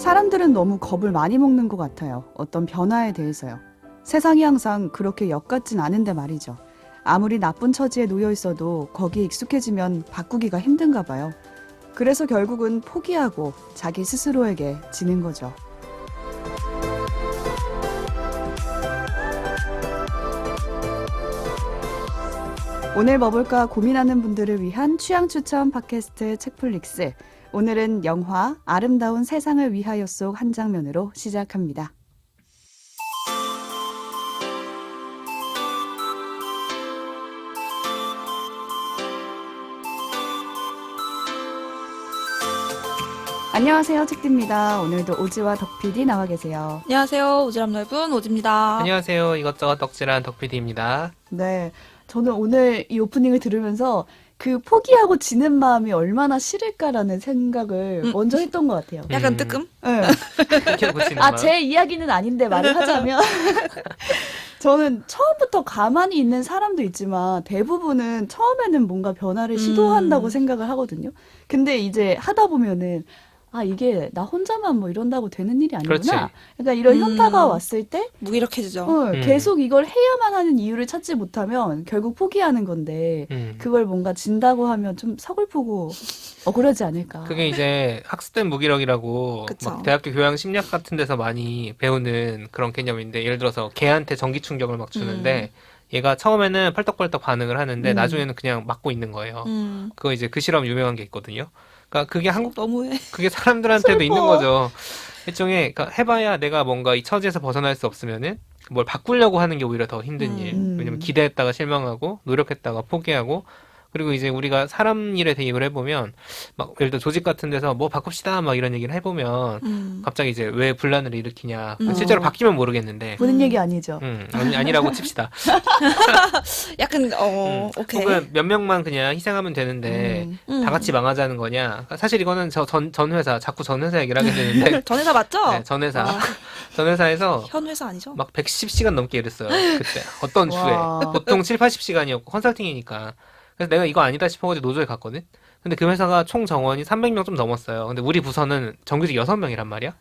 사람들은 너무 겁을 많이 먹는 것 같아요. 어떤 변화에 대해서요. 세상이 항상 그렇게 역 같진 않은데 말이죠. 아무리 나쁜 처지에 놓여 있어도 거기에 익숙해지면 바꾸기가 힘든가 봐요. 그래서 결국은 포기하고 자기 스스로에게 지는 거죠. 오늘 뭐 볼까 고민하는 분들을 위한 취향 추천 팟캐스트 책플릭스. 오늘은 영화 아름다운 세상을 위하여 속 한 장면으로 시작합니다. 안녕하세요, 책디입니다. 오늘도 오지와 덕PD 나와 계세요. 안녕하세요. 오지랖 넓은 오지입니다. 안녕하세요. 이것저것 덕질한 덕PD입니다. 네, 저는 오늘 이 오프닝을 들으면서 그 포기하고 지는 마음이 얼마나 싫을까라는 생각을 먼저 했던 것 같아요. 약간 뜨끔? 네. 제 이야기는 아닌데 말을 하자면 저는 처음부터 가만히 있는 사람도 있지만 대부분은 처음에는 뭔가 변화를 시도한다고 생각을 하거든요. 근데 이제 하다 보면은 이게 나 혼자만 뭐 이런다고 되는 일이 아니구나. 그렇지. 그러니까 이런 현타가 왔을 때 무기력해지죠. 계속 이걸 해야만 하는 이유를 찾지 못하면 결국 포기하는 건데 그걸 뭔가 진다고 하면 좀 서글프고 억울하지 않을까. 그게 이제 학습된 무기력이라고 그쵸. 막 대학교 교양 심리학 같은 데서 많이 배우는 그런 개념인데, 예를 들어서 개한테 전기 충격을 막 주는데 얘가 처음에는 펄떡펄떡 반응을 하는데 나중에는 그냥 맞고 있는 거예요. 그거 이제 그 실험 유명한 게 있거든요. 그러니까 그게 너무해. 그게 사람들한테도 슬퍼. 있는 거죠. 일종의, 그러니까 해봐야 내가 뭔가 이 처지에서 벗어날 수 없으면은 뭘 바꾸려고 하는 게 오히려 더 힘든 일. 왜냐면 기대했다가 실망하고 노력했다가 포기하고, 그리고 이제 우리가 사람 일에 대입을 해보면 막 예를 들어 조직 같은 데서 뭐 바꿉시다 막 이런 얘기를 해보면 갑자기 이제 왜 분란을 일으키냐. 실제로 바뀌면 모르겠는데. 보는 얘기 아니죠. 아니라고 칩시다. 약간 오케이. 혹은 몇 명만 그냥 희생하면 되는데 다 같이 망하자는 거냐. 그러니까 사실 이거는 전 회사, 자꾸 전 회사 얘기를 하게 되는데 전 회사 맞죠? 네, 전 회사에서 현 회사 아니죠? 막 110시간 넘게 일했어요. 그때 어떤 주에 와. 보통 7, 80시간이었고 컨설팅이니까. 그래서 내가 이거 아니다 싶어가지고 노조에 갔거든. 근데 그 회사가 총 정원이 300명 좀 넘었어요. 근데 우리 부서는 정규직 6명이란 말이야.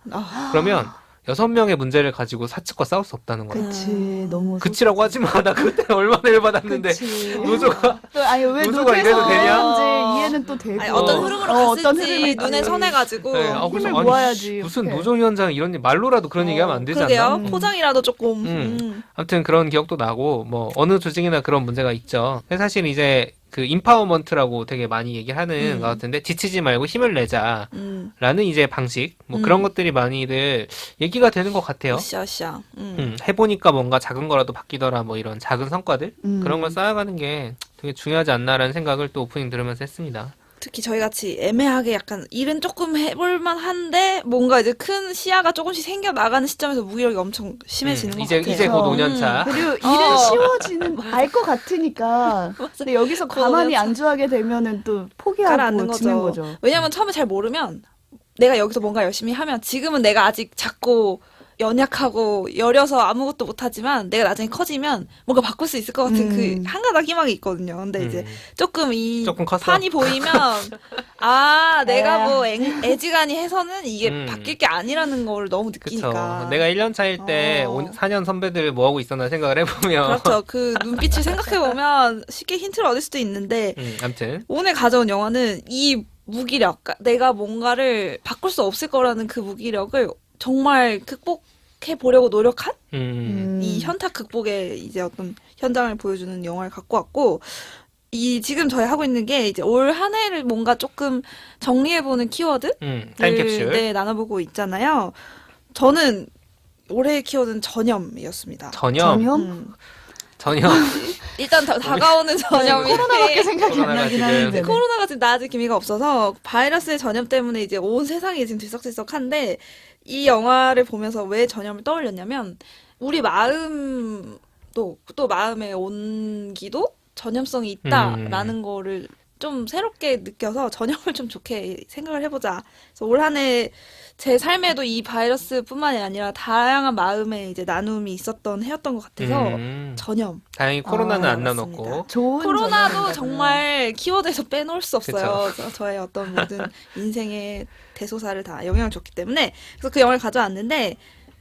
그러면 6명의 문제를 가지고 사측과 싸울 수 없다는 거야. 그치, 너무 그치라고 하지 마. 나 그때 얼마나 열받았는데. 그치. 노조가 왜 노조가 이래도 되냐? 노조에서 이해는 또 되고 아니, 어떤 흐름으로 어떤 갔을지 흐름이 눈에 있지. 선해가지고. 네, 힘을 그래서 모아야지. 무슨 어떡해. 노조위원장 이런 말로라도 그런 얘기하면 안 되지 그러게요. 않나? 포장이라도 조금. 아무튼 그런 기억도 나고, 뭐 어느 조직이나 그런 문제가 있죠. 근데 사실 이제 그 인파워먼트라고 되게 많이 얘기하는 것 같은데, 지치지 말고 힘을 내자라는 이제 방식, 뭐 그런 것들이 많이들 얘기가 되는 것 같아요. 으쌰으쌰. 해보니까 뭔가 작은 거라도 바뀌더라, 뭐 이런 작은 성과들 그런 걸 쌓아가는 게 되게 중요하지 않나라는 생각을 또 오프닝 들으면서 했습니다. 특히 저희 같이 애매하게 약간 일은 조금 해볼만 한데 뭔가 이제 큰 시야가 조금씩 생겨 나가는 시점에서 무기력이 엄청 심해지는 것 같아요. 이제 곧 5년 차. 그리고 일은 쉬워지는 알 것 같으니까. 근데 여기서 가만히 안주하게 되면은 또 가라앉는 포기하고 지는 거죠. 거죠. 왜냐면 처음에 잘 모르면 내가 여기서 뭔가 열심히 하면 지금은 내가 아직 작고 연약하고 여려서 아무것도 못하지만 내가 나중에 커지면 뭔가 바꿀 수 있을 것 같은 그 한 가닥 희망이 있거든요. 근데 이제 조금 컸어. 판이 보이면 내가 뭐 애지간히 해서는 이게 바뀔 게 아니라는 걸 너무 느끼니까. 그쵸. 내가 1년 차일 때 4년 선배들 뭐 하고 있었나 생각을 해보면. 그렇죠. 그 눈빛을 생각해보면 쉽게 힌트를 얻을 수도 있는데 아무튼 오늘 가져온 영화는 이 무기력, 그러니까 내가 뭔가를 바꿀 수 없을 거라는 그 무기력을 정말 극복해 보려고 노력한 이 현타 극복의 이제 어떤 현장을 보여주는 영화를 갖고 왔고, 이 지금 저희 하고 있는 게 이제 올 한 해를 뭔가 조금 정리해보는 키워드 타임캡슐. 네, 나눠보고 있잖아요. 저는 올해의 키워드는 전염이었습니다. 전염? 전염. 일단 다가오는 전염이 코로나밖에 생각이 안 코로나가 나긴 지금. 하는데. 코로나가 지금 나아질 기미가 없어서 바이러스의 전염 때문에 이제 온 세상이 지금 들썩들썩한데, 이 영화를 보면서 왜 전염을 떠올렸냐면 우리 마음도 또 마음의 온기도 전염성이 있다라는 거를 좀 새롭게 느껴서 전염을 좀 좋게 생각을 해보자. 그래서 올 한 해 제 삶에도 이 바이러스뿐만이 아니라 다양한 마음의 이제 나눔이 있었던 해였던 것 같아서 전염. 다행히 코로나는 안 맞습니다. 나눴고. 좋은 코로나도 전형인가요? 정말 키워드에서 빼놓을 수 없어요. 저의 어떤 모든 인생의 대소사를 다 영향을 줬기 때문에 그래서 그 영화를 가져왔는데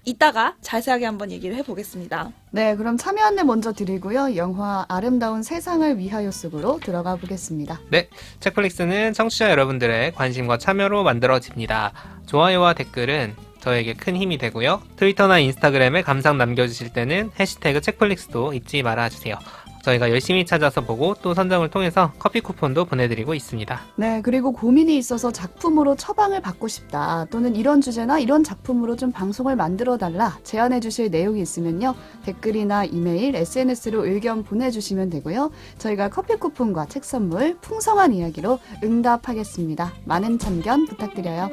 이따가 자세하게 한번 얘기를 해보겠습니다. 네, 그럼 참여 안내 먼저 드리고요. 영화 아름다운 세상을 위하여 속으로 들어가 보겠습니다. 네, 책플릭스는 청취자 여러분들의 관심과 참여로 만들어집니다. 좋아요와 댓글은 저에게 큰 힘이 되고요. 트위터나 인스타그램에 감상 남겨주실 때는 해시태그 책플릭스도 잊지 말아주세요. 저희가 열심히 찾아서 보고 또 선정을 통해서 커피 쿠폰도 보내드리고 있습니다. 네, 그리고 고민이 있어서 작품으로 처방을 받고 싶다. 또는 이런 주제나 이런 작품으로 좀 방송을 만들어달라. 제안해 주실 내용이 있으면요. 댓글이나 이메일, SNS로 의견 보내주시면 되고요. 저희가 커피 쿠폰과 책 선물, 풍성한 이야기로 응답하겠습니다. 많은 참견 부탁드려요.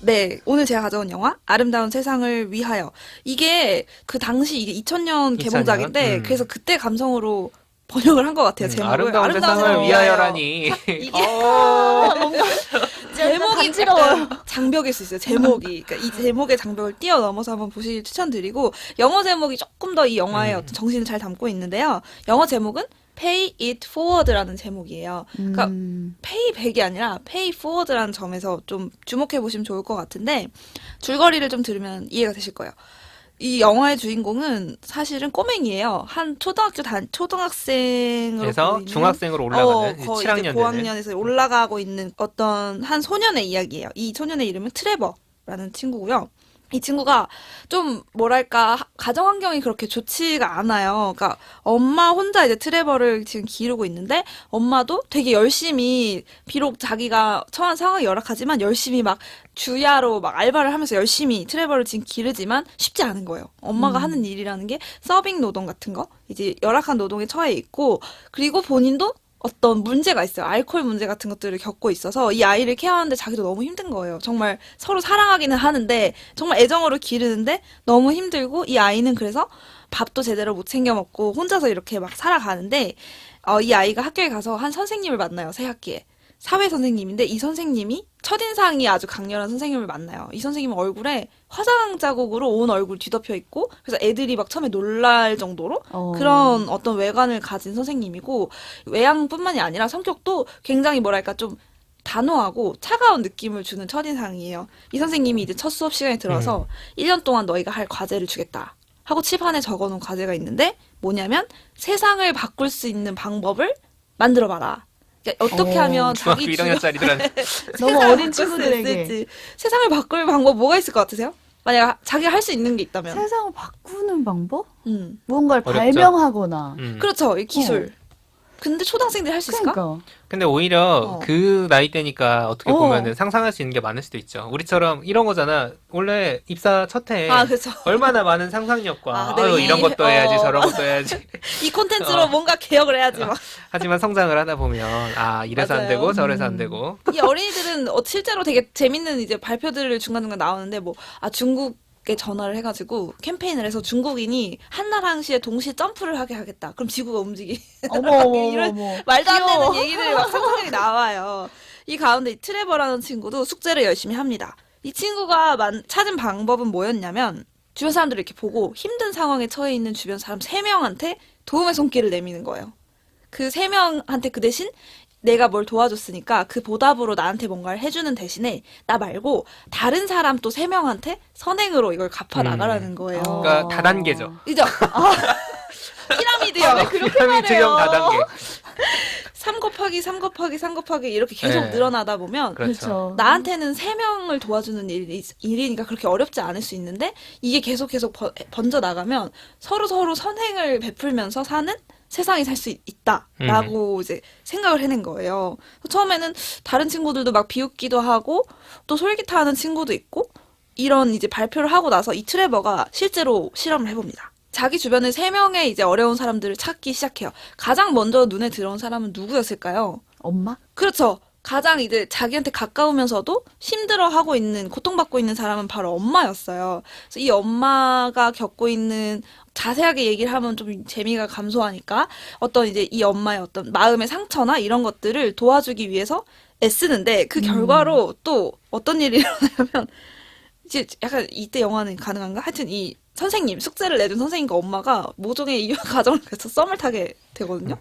네, 오늘 제가 가져온 영화 아름다운 세상을 위하여. 이게 그 당시 이게 2000년 개봉작인데 그래서 그때 감성으로 번역을 한 것 같아요. 제목을. 아름다운 세상을 위하여라니. 이게 뭔가 제목이 간지러워요. 장벽일 수 있어요. 제목이. 그러니까 이 제목의 장벽을 뛰어넘어서 한번 보시길 추천드리고 영어 제목이 조금 더 이 영화의 어떤 정신을 잘 담고 있는데요. 영어 제목은 Pay It Forward라는 제목이에요. 그러니까 Pay back이 아니라 Pay Forward라는 점에서 좀 주목해 보시면 좋을 것 같은데 줄거리를 좀 들으면 이해가 되실 거예요. 이 영화의 주인공은 사실은 꼬맹이에요. 한 초등학생으로 그래서 보이는 중학생으로 올라가는 거의 7학년 이제 되는 고학년에서 올라가고 있는 어떤 한 소년의 이야기예요. 이 소년의 이름은 트레버라는 친구고요. 이 친구가 좀 뭐랄까 가정 환경이 그렇게 좋지가 않아요. 그러니까 엄마 혼자 이제 트레버를 지금 기르고 있는데 엄마도 되게 열심히 비록 자기가 처한 상황이 열악하지만 열심히 막 주야로 막 알바를 하면서 열심히 트레버를 지금 기르지만 쉽지 않은 거예요. 엄마가 하는 일이라는 게 서빙 노동 같은 거 이제 열악한 노동에 처해 있고 그리고 본인도 어떤 문제가 있어요. 알코올 문제 같은 것들을 겪고 있어서 이 아이를 케어하는데 자기도 너무 힘든 거예요. 정말 서로 사랑하기는 하는데 정말 애정으로 기르는데 너무 힘들고 이 아이는 그래서 밥도 제대로 못 챙겨 먹고 혼자서 이렇게 막 살아가는데 이 아이가 학교에 가서 한 선생님을 만나요. 새 학기에. 사회 선생님인데 이 선생님이 첫인상이 아주 강렬한 선생님을 만나요. 이 선생님은 얼굴에 화장 자국으로 온 얼굴 뒤덮여 있고 그래서 애들이 막 처음에 놀랄 정도로 그런 어떤 외관을 가진 선생님이고 외향뿐만이 아니라 성격도 굉장히 뭐랄까 좀 단호하고 차가운 느낌을 주는 첫인상이에요. 이 선생님이 이제 첫 수업 시간에 들어서 1년 동안 너희가 할 과제를 주겠다 하고 칠판에 적어놓은 과제가 있는데 뭐냐면 세상을 바꿀 수 있는 방법을 만들어봐라. 그러니까 어떻게 하면 중학교 자기 1학년짜리들한테 너무 어린 친구들에게 있을지. 세상을 바꿀 방법 뭐가 있을 것 같으세요? 만약 자기가 할 수 있는 게 있다면. 세상을 바꾸는 방법? 음. 무언가를 어렵죠. 발명하거나. 그렇죠. 이 기술. 근데 초등학생들이 할 수 있을까? 그러니까. 근데 오히려 그 나이 때니까 어떻게 어. 보면은 상상할 수 있는 게 많을 수도 있죠. 우리처럼 이런 거잖아. 원래 입사 첫 해에 아, 그렇죠. 얼마나 많은 상상력과 아, 네, 이런 것도 해야지 저런 것도 해야지. 이 콘텐츠로 뭔가 개혁을 해야지 막. 하지만 성장을 하다 보면 이래서 안 맞아요. 되고 저래서 안 되고. 이 어린이들은 실제로 되게 재밌는 이제 발표들을 중간중간 나오는데 중국에 전화를 해가지고 캠페인을 해서 중국인이 한날 한시에 동시에 점프를 하게 하겠다. 그럼 지구가 움직이. 이런 말도 안 되는 얘기들이 막 상상력이 나와요. 이 가운데 이 트레버라는 친구도 숙제를 열심히 합니다. 이 친구가 찾은 방법은 뭐였냐면 주변 사람들을 이렇게 보고 힘든 상황에 처해 있는 주변 사람 3명한테 도움의 손길을 내미는 거예요. 그 3명한테 그 대신 내가 뭘 도와줬으니까 그 보답으로 나한테 뭔가를 해주는 대신에 나 말고 다른 사람 또 3명한테 선행으로 이걸 갚아 나가라는 거예요. 그러니까 다단계죠. 그죠? 피라미드형. 피라미드형 다단계. 3 곱하기 3 곱하기 3 곱하기 이렇게 계속 네. 늘어나다 보면 그렇죠. 나한테는 3명을 도와주는 일이니까 그렇게 어렵지 않을 수 있는데 이게 계속 번져 나가면 서로 선행을 베풀면서 사는 세상이 살 수 있다라고 이제 생각을 해낸 거예요. 처음에는 다른 친구들도 막 비웃기도 하고 또 솔깃해하는 친구도 있고 이런 이제 발표를 하고 나서 이 트레버가 실제로 실험을 해봅니다. 자기 주변에 3명의 이제 어려운 사람들을 찾기 시작해요. 가장 먼저 눈에 들어온 사람은 누구였을까요? 엄마? 그렇죠. 가장 이제 자기한테 가까우면서도 힘들어하고 있는, 고통받고 있는 사람은 바로 엄마였어요. 그래서 이 엄마가 겪고 있는 자세하게 얘기를 하면 좀 재미가 감소하니까 어떤 이제 이 엄마의 어떤 마음의 상처나 이런 것들을 도와주기 위해서 애쓰는데 그 결과로 또 어떤 일이 일어나냐면 이제 약간 이때 영화는 가능한가? 하여튼 이 선생님, 숙제를 내준 선생님과 엄마가 모종의 이유 가정을 그래서 썸을 타게 되거든요.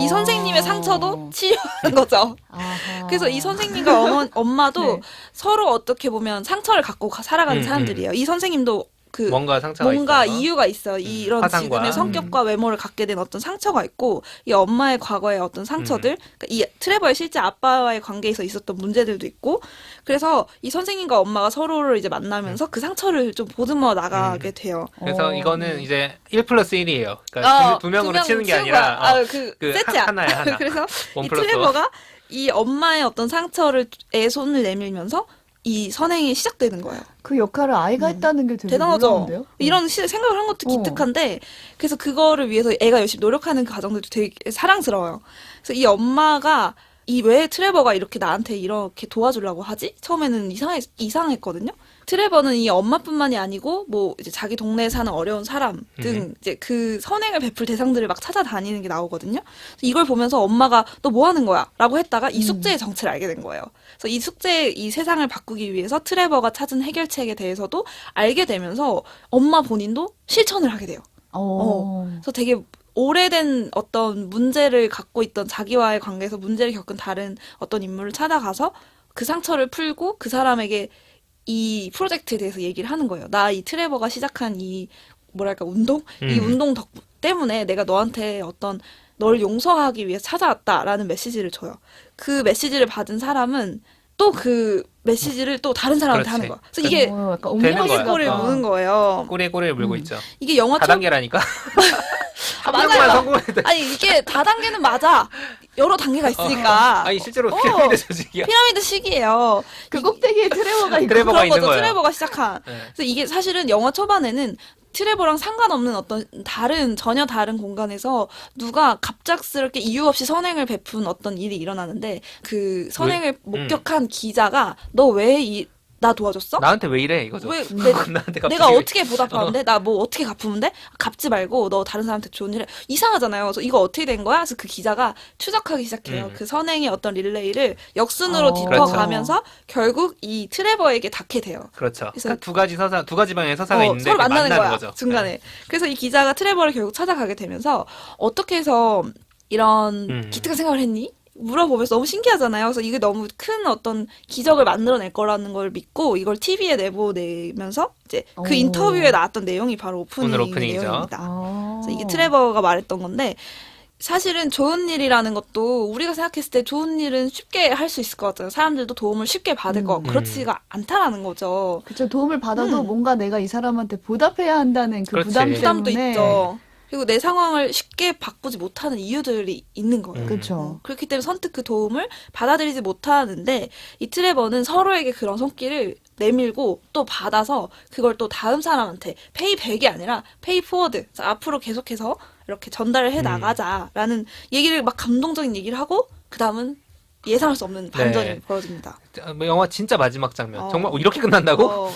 이 선생님의 상처도 치유하는 거죠. 아하. 그래서 이 선생님과 엄마도 네. 서로 어떻게 보면 상처를 갖고 살아가는 사람들이에요. 이 선생님도 그 뭔가 상처가 뭔가 있어요. 이유가 있어요. 이런 화상과. 지금의 성격과 외모를 갖게 된 어떤 상처가 있고 이 엄마의 과거의 어떤 상처들, 그러니까 이 트레버의 실제 아빠와의 관계에서 있었던 문제들도 있고 그래서 이 선생님과 엄마가 서로를 이제 만나면서 그 상처를 좀 보듬어 나가게 돼요. 그래서 이거는 이제 1+1이에요. 그러니까 어, 두 명으로 명 치는 게 치는 아니라 거야. 그 세트야. 하나야, 하나. 그래서 원 이 플러스 트레버가 이 엄마의 어떤 상처를 에 손을 내밀면서 이 선행이 시작되는 거예요. 그 역할을 아이가 했다는 게 되게 대단하죠. 놀라운데요? 이런 생각을 한 것도 기특한데 그래서 그거를 위해서 애가 열심히 노력하는 그 과정들도 되게 사랑스러워요. 그래서 이 엄마가 이 왜 트레버가 이렇게 나한테 이렇게 도와주려고 하지? 처음에는 이상했거든요. 트레버는 이 엄마뿐만이 아니고 뭐 이제 자기 동네에 사는 어려운 사람 등 이제 그 선행을 베풀 대상들을 막 찾아다니는 게 나오거든요. 그래서 이걸 보면서 엄마가 너 뭐 하는 거야? 라고 했다가 이 숙제의 정체를 알게 된 거예요. 그래서 이 숙제, 이 세상을 바꾸기 위해서 트레버가 찾은 해결책에 대해서도 알게 되면서 엄마 본인도 실천을 하게 돼요. 그래서 되게 오래된 어떤 문제를 갖고 있던 자기와의 관계에서 문제를 겪은 다른 어떤 인물을 찾아가서 그 상처를 풀고 그 사람에게 이 프로젝트에 대해서 얘기를 하는 거예요. 나 이 트레버가 시작한 이 뭐랄까 운동? 이 운동 때문에 내가 너한테 어떤 널 용서하기 위해 찾아왔다라는 메시지를 줘요. 그 메시지를 받은 사람은 또 그 메시지를 또 다른 사람한테 하는 거야. 그래서 이게 약간 되는 옮겨질 거야. 꼬리를 것 같다. 무는 거예요. 꼬리에 꼬리를 물고 있죠. 이게 영화 다단계라니까. 한 맞아요. 명만 성공해도. 아니 이게 다단계는 맞아. 여러 단계가 있으니까. 아니 실제로 피라미드 조직이야. 피라미드 시기예요. 그 꼭대기에 트레버가 있고. 트레버가 그런 있는 거죠. 거예요. 트레버가 시작한. 네. 그래서 이게 사실은 영화 초반에는 트레버랑 상관없는 어떤 전혀 다른 공간에서 누가 갑작스럽게 이유 없이 선행을 베푼 어떤 일이 일어나는데 그 선행을 목격한 기자가 너 왜 나 도와줬어? 나한테 왜 이래 이거죠. 왜 나한테 갑자기 내가 어떻게 보답하는데? 나 뭐 어떻게 갚으면 돼? 갚지 말고 너 다른 사람한테 좋은 일 해. 이상하잖아요. 그래서 이거 어떻게 된 거야? 그래서 그 기자가 추적하기 시작해요. 그 선행의 어떤 릴레이를 역순으로 짚어가면서 결국 이 트레버에게 닿게 돼요. 그렇죠. 그래서 그러니까 두 가지 방향의 서사가 있는데 서로 만나는 거야. 거죠. 중간에. 네. 그래서 이 기자가 트레버를 결국 찾아가게 되면서 어떻게 해서 이런 기특한 생각을 했니? 물어보면서 너무 신기하잖아요. 그래서 이게 너무 큰 어떤 기적을 만들어낼 거라는 걸 믿고 이걸 TV에 내보내면서 이제 그 인터뷰에 나왔던 내용이 바로 오늘 오프닝 오프닝이죠. 내용입니다. 그래서 이게 트레버가 말했던 건데 사실은 좋은 일이라는 것도 우리가 생각했을 때 좋은 일은 쉽게 할 수 있을 것 같아요. 사람들도 도움을 쉽게 받을 것 같고 그렇지가 않다라는 거죠. 그쵸. 도움을 받아도 뭔가 내가 이 사람한테 보답해야 한다는 그 그렇지. 부담 부담도 때문에. 있죠. 그리고 내 상황을 쉽게 바꾸지 못하는 이유들이 있는 거예요. 그렇죠. 그렇기 때문에 선뜻 그 도움을 받아들이지 못하는데 이 트레버는 서로에게 그런 손길을 내밀고 또 받아서 그걸 또 다음 사람한테 페이백이 아니라 페이포워드 앞으로 계속해서 이렇게 전달을 해 나가자라는 얘기를 막 감동적인 얘기를 하고 그 다음은 예상할 수 없는 반전이 네. 벌어집니다. 영화 진짜 마지막 장면. 정말 이렇게 끝난다고?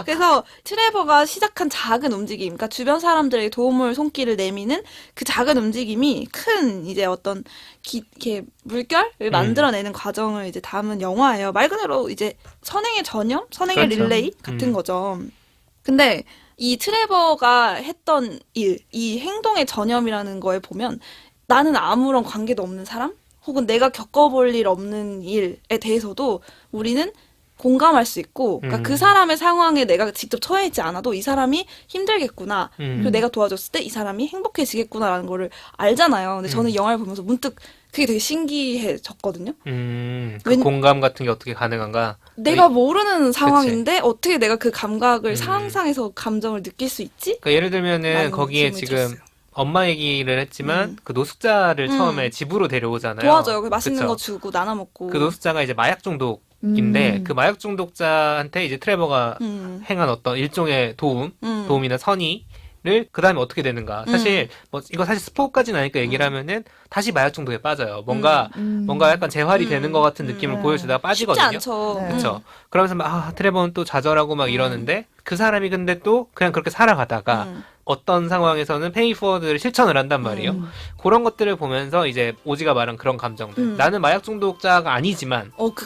그래서 트레버가 시작한 작은 움직임, 그러니까 주변 사람들에게 도움을 손길을 내미는 그 작은 움직임이 큰 이제 어떤 이렇게 물결을 만들어내는 과정을 이제 담은 영화예요. 말 그대로 이제 선행의 전염, 선행의 그렇죠. 릴레이 같은 거죠. 근데 이 트레버가 했던 일, 이 행동의 전염이라는 거에 보면 나는 아무런 관계도 없는 사람? 혹은 내가 겪어볼 일 없는 일에 대해서도 우리는 공감할 수 있고, 그러니까 그 사람의 상황에 내가 직접 처해 있지 않아도 이 사람이 힘들겠구나. 그리고 내가 도와줬을 때 이 사람이 행복해지겠구나라는 거를 알잖아요. 근데 저는 영화를 보면서 문득 그게 되게 신기해졌거든요. 그 공감 같은 게 어떻게 가능한가? 내가 모르는 상황인데 어떻게 내가 그 감각을 상상해서 감정을 느낄 수 있지? 그러니까 예를 들면은 라는 거기에 질문이 지금 들었어요. 엄마 얘기를 했지만 그 노숙자를 처음에 집으로 데려오잖아요. 도와줘요. 그 맛있는 그쵸? 거 주고 나눠 먹고. 그 노숙자가 이제 마약 중독인데 그 마약 중독자한테 이제 트레버가 행한 어떤 일종의 도움이나 선의를 그 다음에 어떻게 되는가. 사실 뭐 이거 사실 스포까지는 아니니까 얘기를 하면은 다시 마약 중독에 빠져요. 뭔가 약간 재활이 되는 것 같은 느낌을 보여주다가 쉽지 빠지거든요. 않죠. 네. 그렇죠. 그러면서 막 트레버는 또 좌절하고 막 이러는데 그 사람이 근데 또 그냥 그렇게 살아가다가 어떤 상황에서는 페이 포워드를 실천을 한단 말이에요. 그런 것들을 보면서 이제 오지가 말한 그런 감정들. 나는 마약 중독자가 아니지만 그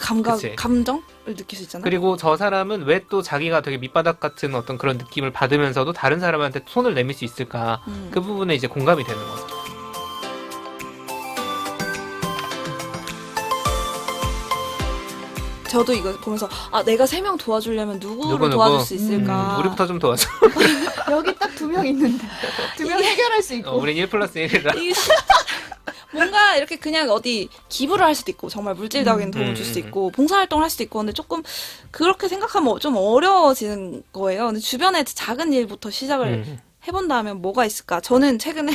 감정을 느낄 수 있잖아. 그리고 저 사람은 왜 또 자기가 되게 밑바닥 같은 어떤 그런 느낌을 받으면서도 다른 사람한테 손을 내밀 수 있을까. 그 부분에 이제 공감이 되는 거죠. 저도 이거 보면서 내가 3명 도와주려면 누구를 누구? 도와줄 수 있을까? 우리부터 좀 도와줘. 여기 딱 2명 있는데 2명 해결할 수 있고. 우린 1+1이라. 이게 뭔가 이렇게 그냥 어디 기부를 할 수도 있고 정말 물질적인 도움을 줄 수 있고 봉사활동을 할 수도 있고 근데 조금 그렇게 생각하면 좀 어려워지는 거예요. 근데 주변에 작은 일부터 시작을 해본다면 뭐가 있을까? 저는 최근에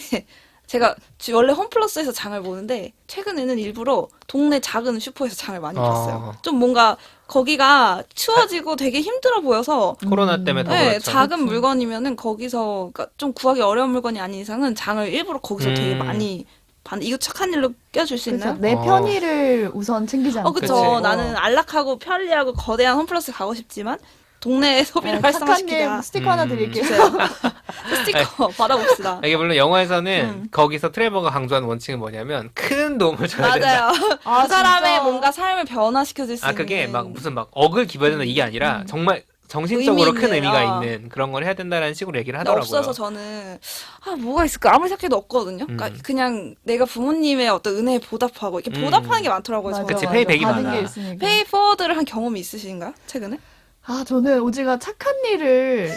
제가 원래 홈플러스에서 장을 보는데 최근에는 일부러 동네 작은 슈퍼에서 장을 많이 봤어요. 좀 뭔가 거기가 추워지고 되게 힘들어 보여서 코로나 때문에 더 네, 그렇죠. 작은 물건이면은 거기서 그러니까 좀 구하기 어려운 물건이 아닌 이상은 장을 일부러 거기서 되게 많이 이거 착한 일로 껴줄 수 있나요? 내 편의를 우선 챙기지 않고. 그쵸. 그치. 나는 안락하고 편리하고 거대한 홈플러스 가고 싶지만 동네 소비를 활성화시키자. 착한 스티커 하나 드릴게요. 스티커 받아봅시다. 이게 물론 영화에서는 거기서 트레버가 강조하는 원칙은 뭐냐면 큰 도움을 줘야 된다. 맞아요. 그 사람의 진짜. 뭔가 삶을 변화시켜줄 수 있는. 그게 막 무슨 막 억을 기부해야 된다 이게 아니라 정말 정신적으로 의미 큰 있는, 의미가 있는 그런 걸 해야 된다라는 식으로 얘기를 근데 하더라고요. 없어서 저는 뭐가 있을까 아무리 생각해도 없거든요. 그러니까 그냥 내가 부모님의 어떤 은혜에 보답하고 이렇게 보답하는 게 많더라고요. 맞아, 저는. 그치, 맞아. 페이백이 받은 많아. 게 있으니까. 페이 포워드를 한 경험이 있으신가요? 최근에? 저는 오지가 착한 일을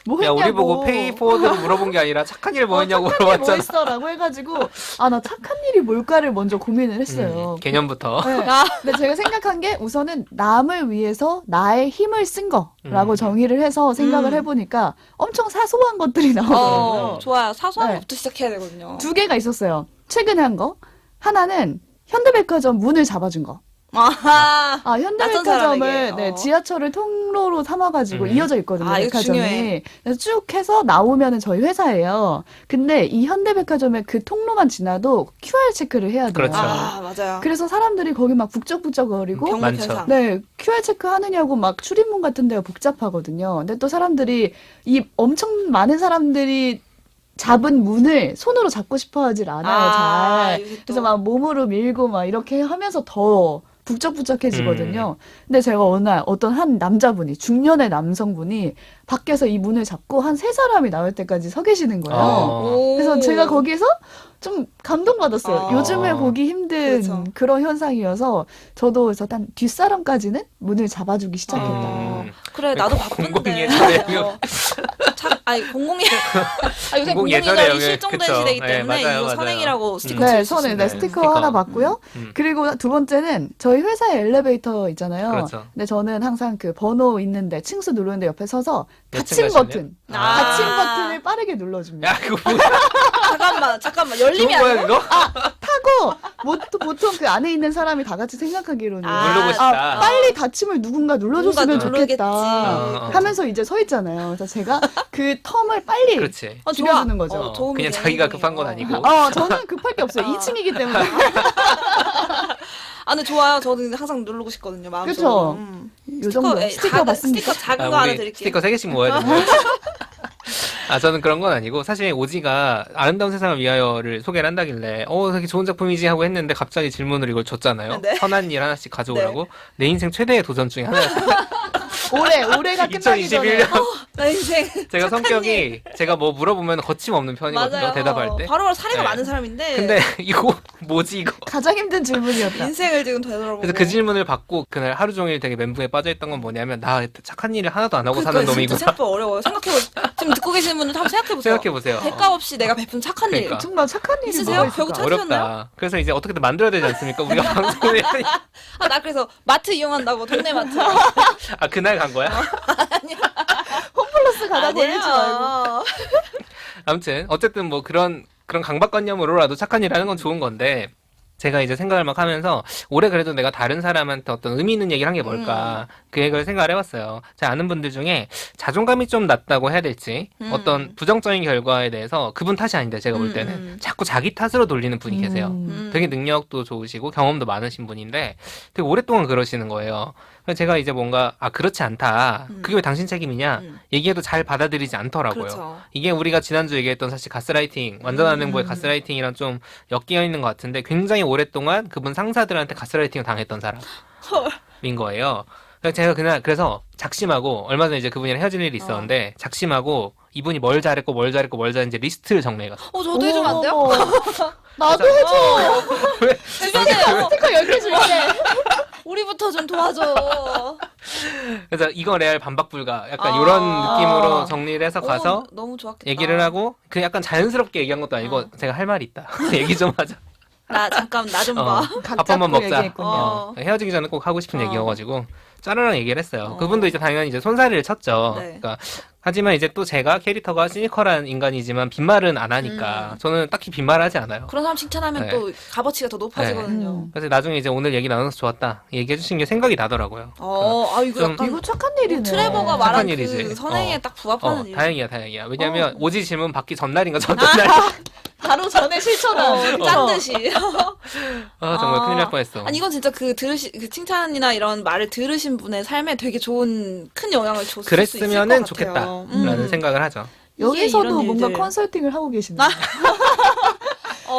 뭐 야 했냐고. 우리 보고 페이 포워드로 물어본 게 아니라 착한 일 뭐 했냐고 착한 일뭐 물어봤잖아. 했어라고 해가지고 나 착한 일이 뭘까를 먼저 고민을 했어요. 개념부터. 네. 근데 제가 생각한 게 우선은 남을 위해서 나의 힘을 쓴 거라고 정의를 해서 생각을 해보니까 엄청 사소한 것들이 나오더라고요. 좋아요. 사소한 네. 것부터 시작해야 되거든요. 2개가 있었어요. 최근에 한 거. 하나는 현대백화점 문을 잡아준 거. 현대백화점을 사람에게. 지하철을 통로로 삼아가지고 이어져 있거든요. 이거 백화점이. 중요해. 그래서 쭉 해서 나오면은 저희 회사예요. 근데 이 현대백화점의 그 통로만 지나도 QR 체크를 해야 돼요. 그렇죠. 맞아요. 그래서 사람들이 거기 막 북적북적거리고 경로 많죠. 현상. 네, QR 체크 하느냐고 막 출입문 같은 데가 복잡하거든요. 근데 또 사람들이 이 엄청 많은 사람들이 잡은 문을 손으로 잡고 싶어 하질 않아요, 잘. 이게 또. 그래서 막 몸으로 밀고 막 이렇게 하면서 더 북적북적해지거든요. 근데 제가 어느 날 어떤 한 남자분이, 중년의 남성분이 밖에서 이 문을 잡고 한 3사람이 나올 때까지 서 계시는 거예요. 그래서 제가 거기서 좀 감동받았어요. 요즘에 보기 힘든 그렇죠. 그런 현상이어서 저도 그래서 단 뒷사람까지는 문을 잡아주기 시작했다. 그래 나도 공공 바쁜데. 예절의 영역. 공공예. 요새 공공 예절의 공공예절이 영역. 실종된 그쵸. 시대이기 네, 때문에 맞아요, 이거 맞아요. 선행이라고 스티커 네, 칠수 선에 있어요. 스티커 하나 받고요. 그리고 2번째는 저희 회사의 엘리베이터 있잖아요. 그렇죠. 근데 저는 항상 그 번호 있는데 층수 누르는데 옆에 서서 몇 닫힌 층 버튼, 아. 닫힌 버튼을 빠르게 눌러줍니다. 야 이거 뭐야? 잠깐만 좋은 열림이 거야 아니야? 그거? 타고 보통 그 안에 있는 사람이 다 같이 생각하기로는 누르고 싶다. 빨리 닫힘을 누군가 눌러줬으면 누군가 좋겠다 누르겠지. 하면서 이제 서 있잖아요. 그래서 제가 그 텀을 빨리 그렇지. 줄여주는 거죠. 도움이 그냥 되는 자기가 행동이에요. 급한 건 아니고. 저는 급할 게 없어요. 2층이기 때문에. 근데 좋아요. 저는 항상 누르고 싶거든요. 마음속으로. 그쵸. 요 정도 스티커 받습니다. 스티커 작은 거 하나 우리 드릴게요. 스티커 3개씩 모아야 돼. 저는 그런 건 아니고 사실 오지가 아름다운 세상을 위하여를 소개를 한다길래 되게 좋은 작품이지 하고 했는데 갑자기 질문을 이걸 줬잖아요. 네. 선한 일 하나씩 가져오라고. 내 인생 최대의 도전 중에 하나였어요. 올해가 끝나기 전에 2021년 나 인생 제가 성격이 제가 뭐 물어보면 거침없는 편이거든요. 맞아요. 대답할 때. 바로 사례가 네. 많은 사람인데 근데 이거 뭐지 이거. 가장 힘든 질문이었다. 인생을 지금 되돌아보고 그래서 그 질문을 받고 그날 하루 종일 되게 멘붕에 빠져있던 건 뭐냐면 나 착한 일을 하나도 안 하고 사는 진짜 놈이구나. 생각보다 어려워요. 지금 듣고 계시는 분들 한번 생각해보세요. 생각해보세요. 대가 없이 내가 베푼 착한 일. 그러니까. 정말 착한 일이 있으세요? 뭐가 결국 있을까? 찾으셨나요? 어렵다. 그래서 이제 어떻게든 만들어야 되지 않습니까? 우리가 방송을 해야 나 그래서 마트 이용한다고 동네 마트. 그날 간 거야? 홈플러스 가다 걸리지 말고. 아니에요. 아무튼 어쨌든 뭐 그런 강박관념으로라도 착한 일 하는 건 좋은 건데 제가 이제 생각을 막 하면서 올해 그래도 내가 다른 사람한테 어떤 의미 있는 얘기를 한 게 뭘까 그 얘기를 생각을 해봤어요. 제가 아는 분들 중에 자존감이 좀 낮다고 해야 될지 어떤 부정적인 결과에 대해서 그분 탓이 아닌데 제가 볼 때는 자꾸 자기 탓으로 돌리는 분이 계세요. 되게 능력도 좋으시고 경험도 많으신 분인데 되게 오랫동안 그러시는 거예요. 그래서 제가 이제 뭔가 그렇지 않다. 그게 왜 당신 책임이냐? 얘기해도 잘 받아들이지 않더라고요. 그렇죠. 이게 우리가 지난주 얘기했던 사실 가스라이팅, 완전한 행보의 가스라이팅이랑 좀 엮여 있는 것 같은데 굉장히 오랫동안 그분 상사들한테 가스라이팅을 당했던 사람인 거예요. 그래서 제가 그래서 작심하고 얼마 전에 이제 그분이랑 헤어질 일이 있었는데 작심하고 이분이 뭘 잘했고 뭘 잘했고 뭘 잘했는지 리스트를 정리해갔어요. 저도 해주면 안 돼요? 나도 해줘. 왜? 해주세요. 스티커 10개 줄게. 우리부터 좀 도와줘. 그래서 이거 레알 반박 불가 약간 이런 느낌으로 정리를 해서 가서 너무 좋았겠다. 얘기를 하고 그 약간 자연스럽게 얘기한 것도 아니고 제가 할 말이 있다. 얘기 좀 하자. 나 좀 봐. 밥 한번 먹자. 얘기했군요. 헤어지기 전에 꼭 하고 싶은 얘기여가지고 짜르랑 얘기를 했어요. 그분도 이제 당연히 이제 손사래를 쳤죠. 네. 그러니까 하지만 이제 또 제가 캐릭터가 시니컬한 인간이지만 빈말은 안 하니까 저는 딱히 빈말하지 않아요. 그런 사람 칭찬하면 네. 또 값어치가 더 높아지거든요. 그래서 나중에 이제 오늘 얘기 나눠서 좋았다 얘기해 주신 게 생각이 나더라고요. 이거 좀- 약간 이거 착한 일이네. 트레버가 착한 말한 일이지. 그 선행에 딱 부합하는 일. 다행이야. 왜냐면 오지 질문 받기 전날인가 전날. 바로 전에 실천한. 짠 듯이. 정말 큰일 날 뻔했어. 아니 이건 진짜 그 칭찬이나 이런 말을 들으신 분의 삶에 되게 좋은 큰 영향을 줬을 수 있을 것 그랬으면은 같아요. 좋겠다라는 생각을 하죠. 여기서도 이런 뭔가 일들. 컨설팅을 하고 계시네요.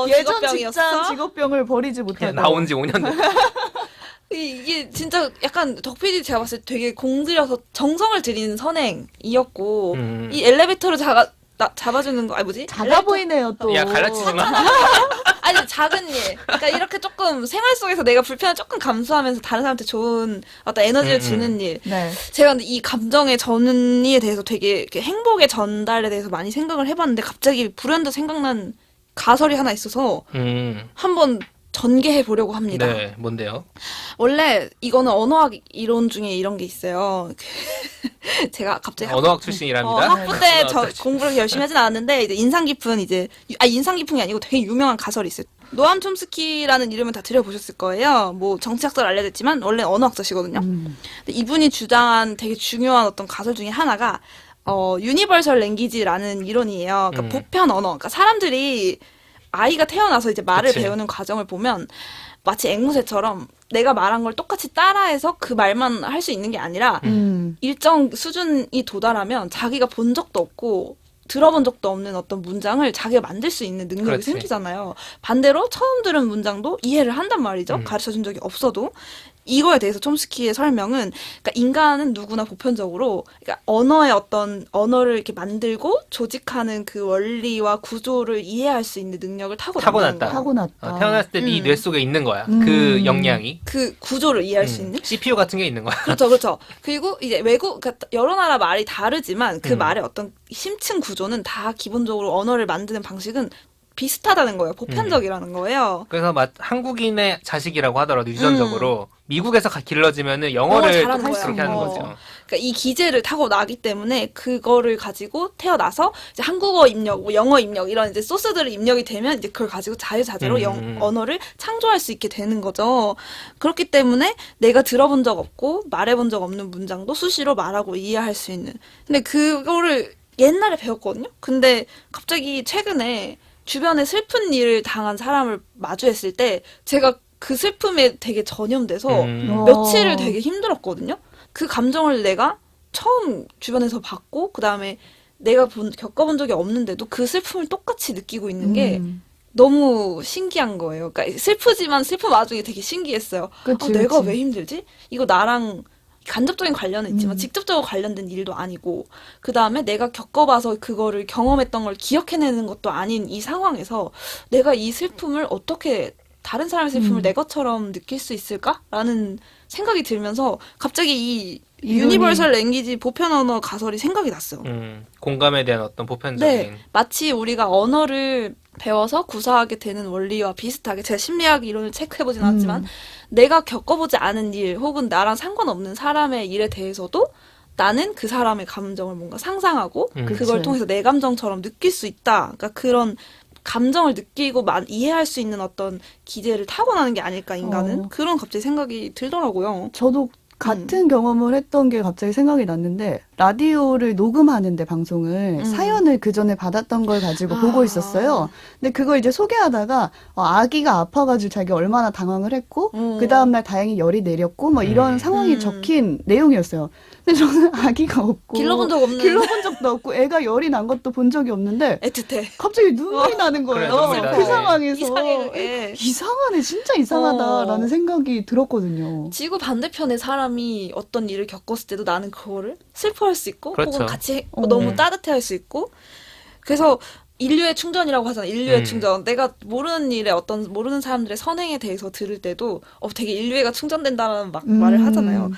예전 예전 직업병이었어? 직장 직업병을 버리지 못하고. 나온 지 5년 됐 이게 진짜 약간 덕PD 제가 봤을 때 되게 공들여서 정성을 들인 선행이었고 이 엘리베이터를 잡아주는 거 뭐지? 작아 보이네요 또. 야, 가르치지 마. 아니 작은 일. 그러니까 이렇게 조금 생활 속에서 내가 불편을 조금 감수하면서 다른 사람한테 좋은 어떤 에너지를 주는 일. 네. 제가 근데 이 감정의 전이에 대해서 되게 이렇게 행복의 전달에 대해서 많이 생각을 해봤는데 갑자기 불현듯 생각난 가설이 하나 있어서 한번 전개해 보려고 합니다. 네, 뭔데요? 원래 이거는 언어학 이론 중에 이런 게 있어요. 제가 갑자기 언어학 출신이랍니다. 학부 때 공부를 열심히 하진 않았는데 이제 인상 깊은 인상 깊은 게 아니고 되게 유명한 가설이 있어요. 노암 촘스키라는 이름은 다 들어보셨을 거예요. 뭐 정치학자로 알려졌지만 원래 언어학자시거든요. 근데 이분이 주장한 되게 중요한 어떤 가설 중에 하나가 유니버설 랭귀지라는 이론이에요. 그러니까 보편 언어. 그러니까 사람들이 아이가 태어나서 이제 말을 그치. 배우는 과정을 보면 마치 앵무새처럼 내가 말한 걸 똑같이 따라해서 그 말만 할 수 있는 게 아니라 일정 수준이 도달하면 자기가 본 적도 없고 들어본 적도 없는 어떤 문장을 자기가 만들 수 있는 능력이 그렇지. 생기잖아요. 반대로 처음 들은 문장도 이해를 한단 말이죠. 가르쳐준 적이 없어도. 이거에 대해서 촘스키의 설명은 그러니까 인간은 누구나 보편적으로 그러니까 언어를 이렇게 만들고 조직하는 그 원리와 구조를 이해할 수 있는 능력을 타고났다는 거예요. 타고났다. 태어났을 때 네 뇌 속에 있는 거야. 그 역량이. 그 구조를 이해할 수 있는. CPU 같은 게 있는 거야. 그렇죠. 그리고 이제 그러니까 여러 나라 말이 다르지만 그 말의 어떤 심층 구조는 다 기본적으로 언어를 만드는 방식은 비슷하다는 거예요. 보편적이라는 거예요. 그래서 한국인의 자식이라고 하더라도 유전적으로 미국에서 길러지면은 영어를 잘하는 똑같이 거야. 그렇게 하는 거죠. 그러니까 이 기제를 타고나기 때문에 그거를 가지고 태어나서 이제 한국어 입력, 뭐 영어 입력 이런 이제 소스들을 입력이 되면 이제 그걸 가지고 자유자재로 언어를 창조할 수 있게 되는 거죠. 그렇기 때문에 내가 들어본 적 없고 말해본 적 없는 문장도 수시로 말하고 이해할 수 있는. 근데 그거를 옛날에 배웠거든요. 근데 갑자기 최근에 주변에 슬픈 일을 당한 사람을 마주했을 때 제가 그 슬픔에 되게 전염돼서 며칠을 되게 힘들었거든요. 그 감정을 내가 처음 주변에서 받고 그다음에 내가 겪어본 적이 없는데도 그 슬픔을 똑같이 느끼고 있는 게 너무 신기한 거예요. 그러니까 슬프지만 슬픔 와중에 되게 신기했어요. 그치, 내가 그치. 왜 힘들지? 이거 나랑 간접적인 관련은 있지만 직접적으로 관련된 일도 아니고 그 다음에 내가 겪어봐서 그거를 경험했던 걸 기억해내는 것도 아닌 이 상황에서 내가 이 슬픔을 어떻게 다른 사람의 슬픔을 내 것처럼 느낄 수 있을까라는 생각이 들면서 갑자기 이 유니버설 랭귀지 보편 언어 가설이 생각이 났어요. 공감에 대한 어떤 보편적인. 네, 마치 우리가 언어를 배워서 구사하게 되는 원리와 비슷하게 제가 심리학 이론을 체크해보진 않았지만 내가 겪어보지 않은 일 혹은 나랑 상관없는 사람의 일에 대해서도 나는 그 사람의 감정을 뭔가 상상하고 그걸 그치. 통해서 내 감정처럼 느낄 수 있다. 그러니까 그런 감정을 느끼고 이해할 수 있는 어떤 기제를 타고나는 게 아닐까 인간은 그런 갑자기 생각이 들더라고요. 저도 같은 경험을 했던 게 갑자기 생각이 났는데 라디오를 녹음하는데 방송을 사연을 그 전에 받았던 걸 가지고 보고 있었어요. 근데 그걸 이제 소개하다가 아기가 아파가지고 자기가 얼마나 당황을 했고 그 다음날 다행히 열이 내렸고 뭐 이런 상황이 적힌 내용이었어요. 근데 저는 아기가 없고 길러본 적 없는. 길러본 적도 없고 애가 열이 난 것도 본 적이 없는데 애틋해. 갑자기 눈물이 나는 거예요. 그래, 눈물이 그 나지. 상황에서 이상해 그게. 이상하네, 진짜 이상하다라는 생각이 들었거든요. 지구 반대편의 사람이 어떤 일을 겪었을 때도 나는 그거를 슬퍼할 수 있고 그렇죠. 혹은 같이 너무 따뜻해할 수 있고 그래서 인류의 충전이라고 하잖아. 인류의 충전. 내가 모르는 일에 모르는 사람들의 선행에 대해서 들을 때도 되게 인류애가 충전된다는 막 말을 하잖아요.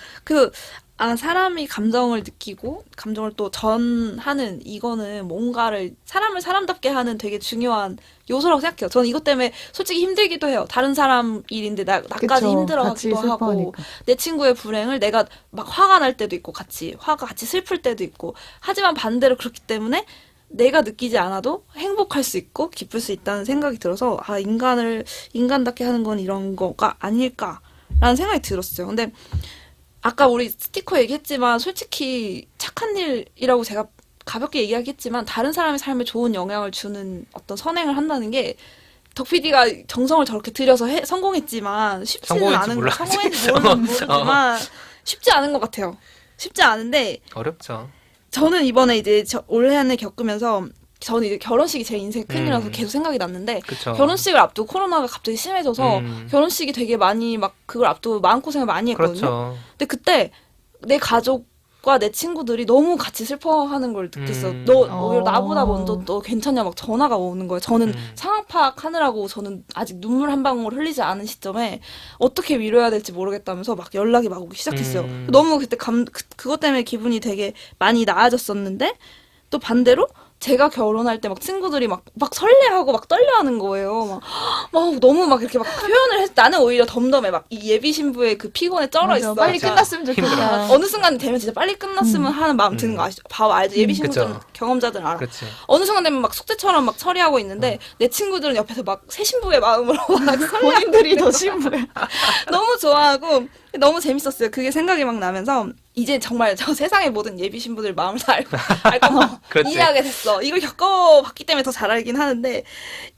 사람이 감정을 느끼고 감정을 또 전하는 이거는 뭔가를 사람을 사람답게 하는 되게 중요한 요소라고 생각해요. 저는 이것 때문에 솔직히 힘들기도 해요. 다른 사람 일인데 나까지 그쵸, 힘들어하기도 같이 하고 슬퍼하니까. 내 친구의 불행을 내가 막 화가 날 때도 있고 화가 같이 슬플 때도 있고 하지만 반대로 그렇기 때문에 내가 느끼지 않아도 행복할 수 있고 기쁠 수 있다는 생각이 들어서 인간답게 하는 건 이런 거가 아닐까라는 생각이 들었어요. 근데 아까 우리 스티커 얘기했지만 솔직히 착한 일이라고 제가 가볍게 얘기하겠지만 다른 사람의 삶에 좋은 영향을 주는 어떤 선행을 한다는 게 덕 PD가 정성을 저렇게 들여서 성공했지만 쉽지는 않은 거. 성공했는지 모르지만 쉽지 않은 것 같아요. 쉽지 않은데 어렵죠. 저는 이번에 이제 올해 한 해 겪으면서 저는 이제 결혼식이 제 인생 큰일이라서 계속 생각이 났는데 그쵸. 결혼식을 앞두고 코로나가 갑자기 심해져서 결혼식이 되게 많이 막 그걸 앞두고 마음고생을 많이 했거든요. 그렇죠. 근데 그때 내 가족과 내 친구들이 너무 같이 슬퍼하는 걸 느꼈어요. 오히려 나보다 먼저 너 괜찮냐 막 전화가 오는 거예요. 저는 상황 파악하느라고 저는 아직 눈물 한 방울 흘리지 않은 시점에 어떻게 위로해야 될지 모르겠다면서 막 연락이 막 오기 시작했어요. 너무 그때 그것 때문에 기분이 되게 많이 나아졌었는데 또 반대로 제가 결혼할 때 막 친구들이 막 설레하고 막 떨려하는 거예요. 막 너무 막 이렇게 막 표현을 나는 오히려 덤덤해. 막 이 예비 신부의 그 피곤에 쩔어 있어. 빨리 끝났으면 좋겠다. 어느 순간 되면 진짜 빨리 끝났으면 하는 마음 드는 거 아시죠? 알죠? 예비 신부 좀 그쵸. 경험자들 알아. 그렇지. 어느 순간 되면 막 숙제처럼 막 처리하고 있는데 내 친구들은 옆에서 막 새 신부의 마음으로 막 본인들이 더 신부야. 너무 좋아하고 너무 재밌었어요. 그게 생각이 막 나면서 이제 정말 저 세상의 모든 예비 신부들 마음을 다 알고 그렇지. 이해하게 됐어. 이걸 겪어봤기 때문에 더 잘 알긴 하는데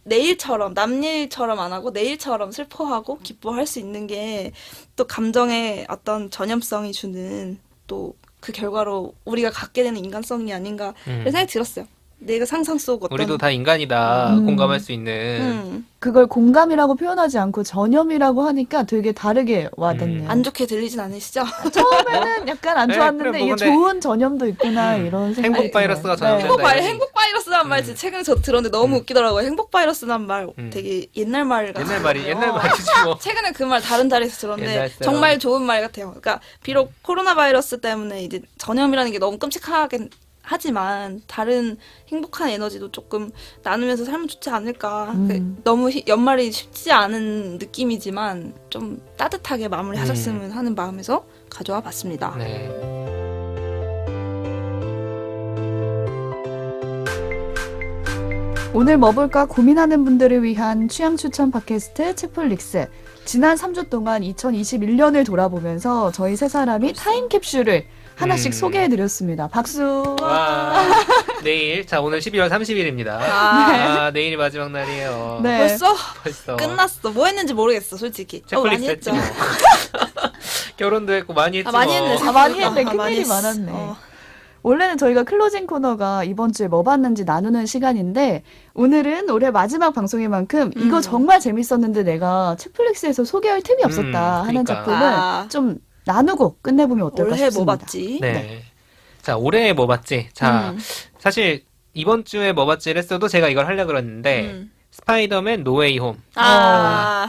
내일처럼 남일처럼 안 하고 내일처럼 슬퍼하고 기뻐할 수 있는 게 또 감정의 어떤 전염성이 주는 또 그 결과로 우리가 갖게 되는 인간성이 아닌가 이런 생각이 들었어요. 내가 상상 속 어떤 우리도 다 인간이다. 공감할 수 있는. 그걸 공감이라고 표현하지 않고 전염이라고 하니까 되게 다르게 와닿네요. 안 좋게 들리진 않으시죠? 처음에는 약간 안 네, 좋았는데 그래, 뭐 이게 근데 좋은 전염도 있구나 이런 생각이 행복 바이러스가 들어요. 전염된다. 행복 바이러스란 말 최근에 저 들었는데 너무 웃기더라고요. 행복 바이러스란 말 되게 옛날 말 같아요. 옛날 말이지 뭐. 최근에 그 말 다른 자리에서 들었는데 옛날 사람. 정말 좋은 말 같아요. 그러니까 비록 코로나 바이러스 때문에 이제 전염이라는 게 너무 끔찍하긴 하지만 다른 행복한 에너지도 조금 나누면서 살면 좋지 않을까. 너무 연말이 쉽지 않은 느낌이지만 좀 따뜻하게 마무리하셨으면 하는 마음에서 가져와 봤습니다. 네. 오늘 뭐 볼까 고민하는 분들을 위한 취향 추천 팟캐스트 책플릭스. 지난 3주 동안 2021년을 돌아보면서 저희 세 사람이 타임캡슐을 하나씩 소개해드렸습니다. 박수! 와, 내일, 오늘 12월 30일입니다. 내일이 마지막 날이에요. 네. 벌써. 끝났어. 뭐 했는지 모르겠어, 솔직히. 많이 책플릭스 했죠. 했지 뭐. 결혼도 했고 많이 했지 많이 뭐. 했네. 많이 했네. 많이 큰일이 했어. 많았네. 원래는 저희가 클로징 코너가 이번 주에 뭐 봤는지 나누는 시간인데 오늘은 올해 마지막 방송인 만큼 이거 정말 재밌었는데 내가 책플릭스에서 소개할 틈이 없었다 하는 그러니까. 작품을 좀 나누고 끝내보면 어떨까 올해 싶습니다. 뭐 봤지? 네. 자, 올해 뭐 봤지? 자, 사실 이번 주에 뭐 봤지를 했어도 제가 이걸 하려고 그랬는데 스파이더맨 노웨이 홈.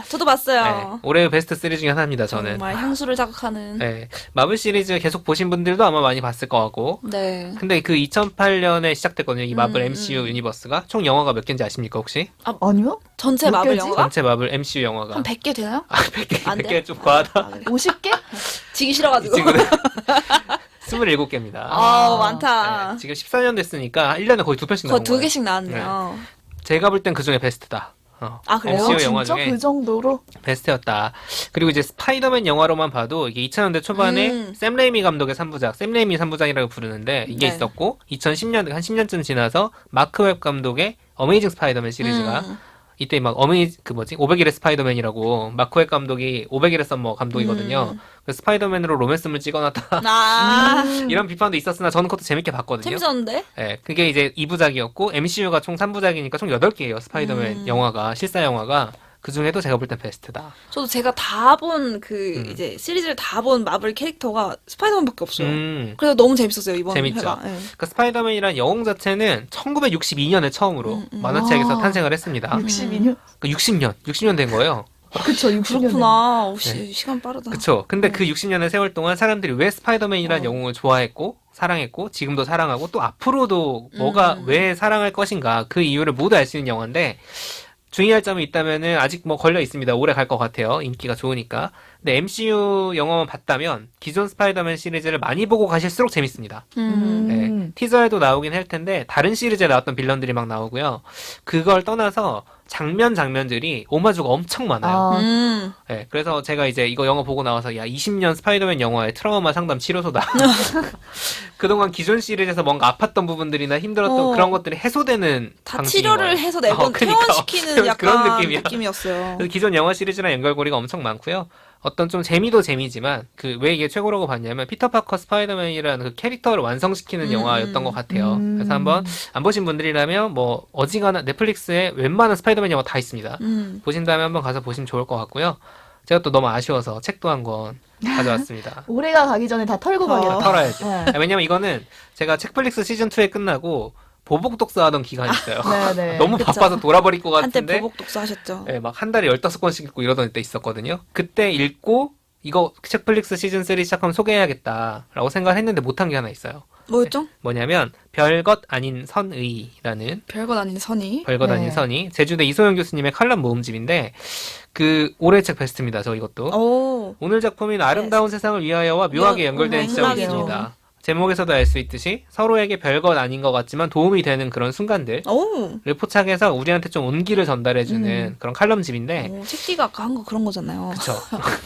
저도 봤어요. 네, 올해 베스트 3 중에 하나입니다, 저는. 정말 향수를 자극하는. 네. 마블 시리즈 계속 보신 분들도 아마 많이 봤을 것 같고. 네. 근데 그 2008년에 시작됐거든요. 이 마블 MCU 유니버스가. 총 영화가 몇 개인지 아십니까, 혹시? 아니요? 전체 몇 마블 개지? 영화가? 전체 마블 MCU 영화가. 한 100개 되나요? 100개, 안 100개 돼요? 좀 과하다. 50개? 지기 싫어가지고. 지금 27개입니다. 많다. 네, 지금 14년 됐으니까 1년에 거의 2편씩 거의 나온 두 거예요. 개씩 나왔네요. 제가 볼 땐 그중에 베스트다. 그래요? MCU 영화 진짜 중에 그 정도로? 베스트였다. 그리고 이제 스파이더맨 영화로만 봐도 이게 2000년대 초반에 샘 레이미 감독의 3부작, 샘 레이미 3부작이라고 부르는데 이게 네. 있었고 2010년 한 10년쯤 지나서 마크 웹 감독의 어메이징 스파이더맨 시리즈가 이때 막 500일의 스파이더맨이라고 마크 웹 감독이 500일의 썸머 감독이거든요. 그 스파이더맨으로 로맨스물 찍어놨다. 이런 비판도 있었으나 저는 그것도 재밌게 봤거든요. 재밌었는데? 네, 그게 이제 2부작이었고 MCU가 총 3부작이니까 총 8개예요. 스파이더맨 영화가 실사 영화가 그 중에도 제가 볼 땐 베스트다. 저도 제가 다 본 이제 시리즈를 다 본 마블 캐릭터가 스파이더맨밖에 없어요. 그래서 너무 재밌었어요, 이번 재밌죠. 회가. 네. 그러니까 스파이더맨이란 영웅 자체는 1962년에 처음으로 만화책에서 탄생을 했습니다. 62년? 그러니까 60년 된 거예요. 그쵸, 60년. 그렇구나. 시간 빠르다. 그쵸. 근데 그 60년의 세월 동안 사람들이 왜 스파이더맨이란 영웅을 좋아했고 사랑했고 지금도 사랑하고 또 앞으로도 뭐가 왜 사랑할 것인가 그 이유를 모두 알 수 있는 영화인데 주의할 점이 있다면은 아직 뭐 걸려 있습니다. 오래 갈 것 같아요. 인기가 좋으니까. 근데 MCU 영화만 봤다면 기존 스파이더맨 시리즈를 많이 보고 가실수록 재밌습니다. 네, 티저에도 나오긴 할 텐데 다른 시리즈에 나왔던 빌런들이 막 나오고요. 그걸 떠나서 장면들이 오마주가 엄청 많아요. 네, 그래서 제가 이제 이거 영화 보고 나와서 야 20년 스파이더맨 영화의 트라우마 상담 치료소다. 그동안 기존 시리즈에서 뭔가 아팠던 부분들이나 힘들었던 그런 것들이 해소되는 다 방식인 치료를 거예요. 해서 매번 그러니까. 퇴원시키는 약간 그런 느낌이야. 느낌이었어요. 그래서 기존 영화 시리즈랑 연결고리가 엄청 많고요. 어떤 좀 재미도 재미지만 그 왜 이게 최고라고 봤냐면 피터 파커 스파이더맨이라는 그 캐릭터를 완성시키는 영화였던 것 같아요. 그래서 한번 안 보신 분들이라면 뭐 어지간한 넷플릭스에 웬만한 스파이더맨 영화 다 있습니다. 보신 다음에 한번 가서 보시면 좋을 것 같고요. 제가 또 너무 아쉬워서 책도 한 권 가져왔습니다. 올해가 가기 전에 다 털고 가겠다. 털어야지. 네. 왜냐면 이거는 제가 책플릭스 시즌2에 끝나고 보복 독서하던 기간이 있어요. 네. 너무 그쵸. 바빠서 돌아버릴 것 한때 같은데 보복 독서 하셨죠. 네, 막 한 달에 15권씩 읽고 이러던 때 있었거든요. 그때 읽고 이거 책플릭스 시즌3 시작하면 소개해야겠다라고 생각을 했는데 못한 게 하나 있어요. 뭐였죠? 뭐냐면 별것 아닌 선의라는 별것 아닌 선이. 별것 아닌 선의 제주대 이소영 교수님의 칼럼 모음집인데 그 올해 책 베스트입니다. 저 이것도. 오. 오늘 작품인 아름다운 세상을 위하여와 묘하게 연결되는 지점이 맥락이죠. 있습니다. 제목에서도 알 수 있듯이 서로에게 별것 아닌 것 같지만 도움이 되는 그런 순간들을 오. 포착해서 우리한테 좀 온기를 전달해주는 그런 칼럼집인데 오, 책디가 아까 한 거 그런 거잖아요. 그쵸.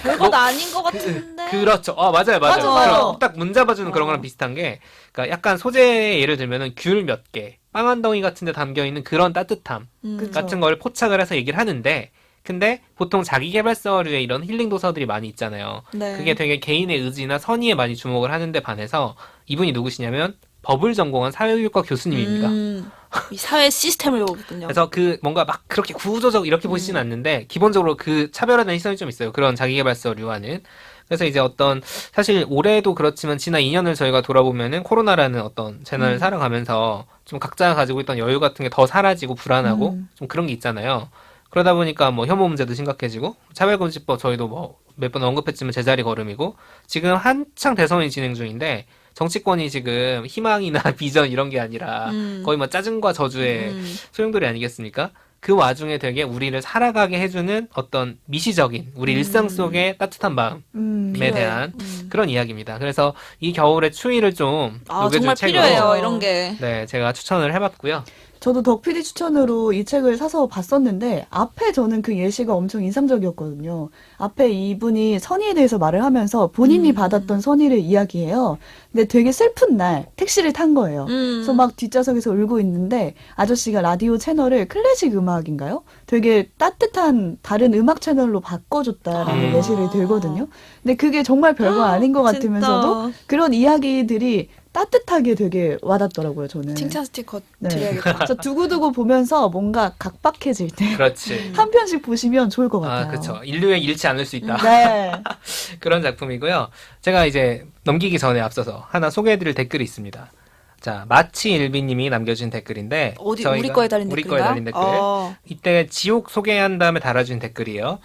별것 아닌 것 같은데. 그렇죠. 맞아요. 맞아요. 딱 문 잡아주는 그런 거랑 비슷한 게, 그러니까 약간 소재의 예를 들면은 귤 몇 개, 빵 한 덩이 같은 데 담겨 있는 그런 따뜻함 그쵸. 같은 걸 포착을 해서 얘기를 하는데, 근데 보통 자기계발서류에 이런 힐링 도서들이 많이 있잖아요. 네. 그게 되게 개인의 의지나 선의에 많이 주목을 하는데 반해서 이분이 누구시냐면 법을 전공한 사회교육과 교수님입니다. 이 사회 시스템을 보거든요. 그래서 그 뭔가 막 그렇게 구조적 이렇게 보시지는 않는데 기본적으로 그 차별화된 시선이 좀 있어요. 그런 자기계발서류와는. 그래서 이제 어떤 사실 올해도 그렇지만 지난 2년을 저희가 돌아보면은 코로나라는 어떤 재난을 살아가면서 좀 각자가 가지고 있던 여유 같은 게 더 사라지고 불안하고 좀 그런 게 있잖아요. 그러다 보니까 뭐 혐오 문제도 심각해지고 차별금지법 저희도 뭐 몇 번 언급했지만 제자리 걸음이고 지금 한창 대선이 진행 중인데 정치권이 지금 희망이나 비전 이런 게 아니라 거의 뭐 짜증과 저주의 소용돌이 아니겠습니까? 그 와중에 되게 우리를 살아가게 해주는 어떤 미시적인 우리 일상 속의 따뜻한 마음에 대한 그런 이야기입니다. 그래서 이 겨울의 추위를 좀 녹여줄 정말 책으로 필요해요, 이런 게. 네, 제가 추천을 해봤고요. 저도 덕PD 추천으로 이 책을 사서 봤었는데 앞에 저는 그 예시가 엄청 인상적이었거든요. 앞에 이분이 선의에 대해서 말을 하면서 본인이 받았던 선의를 이야기해요. 근데 되게 슬픈 날 택시를 탄 거예요. 그래서 막 뒷좌석에서 울고 있는데 아저씨가 라디오 채널을 클래식 음악인가요? 되게 따뜻한 다른 음악 채널로 바꿔줬다라는 예시를 들거든요. 근데 그게 정말 별거 아닌 것 같으면서도 그런 이야기들이 따뜻하게 되게 와닿더라고요, 저는. 칭찬 스티커 네. 드려야겠다. 그래서 두고두고 보면서 뭔가 각박해질 때. 그렇지. 한 편씩 보시면 좋을 것 같아요. 그렇죠. 인류에 잃지 않을 수 있다. 네. 그런 작품이고요. 제가 이제 넘기기 전에 앞서서 하나 소개해드릴 댓글이 있습니다. 자, 마치일비님이 남겨준 댓글인데 어디 저희가- 우리 거에 달린 우리 댓글인가요? 거에 달린 댓글. 이때 지옥 소개한 다음에 달아준 댓글이에요.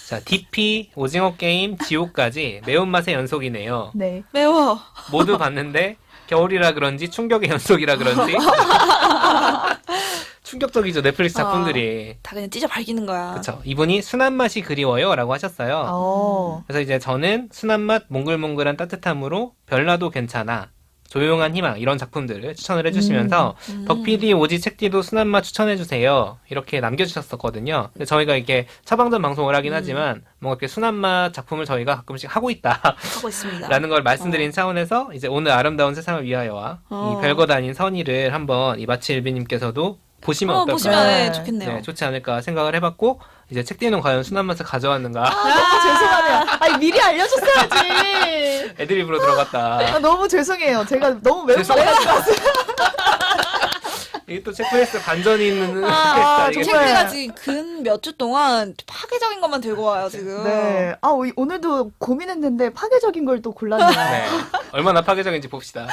자, DP, 오징어 게임, 지옥까지 매운맛의 연속이네요. 네. 매워. 모두 봤는데 겨울이라 그런지 충격의 연속이라 그런지 충격적이죠. 넷플릭스 작품들이. 다 그냥 찢어 밝히는 거야. 그렇죠. 이분이 순한 맛이 그리워요 라고 하셨어요. 그래서 이제 저는 순한 맛 몽글몽글한 따뜻함으로 별나도 괜찮아 조용한 희망 이런 작품들을 추천을 해주시면서 덕PD, 오지, 책디도 순한맛 추천해주세요 이렇게 남겨주셨었거든요. 근데 저희가 이게 처방전 방송을 하긴 하지만 뭔가 이렇게 순한맛 작품을 저희가 가끔씩 하고 있다 하고 있습니다. 라는 걸 말씀드린 차원에서 이제 오늘 아름다운 세상을 위하여와 이 별것 아닌 선의를 한번 이 마치일비님께서도 보시면 어떨까? 보시면 네. 좋겠네요. 네, 좋지 않을까 생각을 해봤고 이제 책디는 과연 순한 맛을 가져왔는가? 너무 죄송하네요. 아니, 미리 알려줬어야지. 애드립으로 들어갔다. 너무 죄송해요. 제가 너무 매운 죄송- 말 해가지고. 이게 또 체크리스트 반전이 있는 이게 정말. 책디가 지금 근 몇 주 동안 파괴적인 것만 들고 와요 지금. 네. 오늘도 고민했는데 파괴적인 걸 또 골랐네요. 네. 얼마나 파괴적인지 봅시다.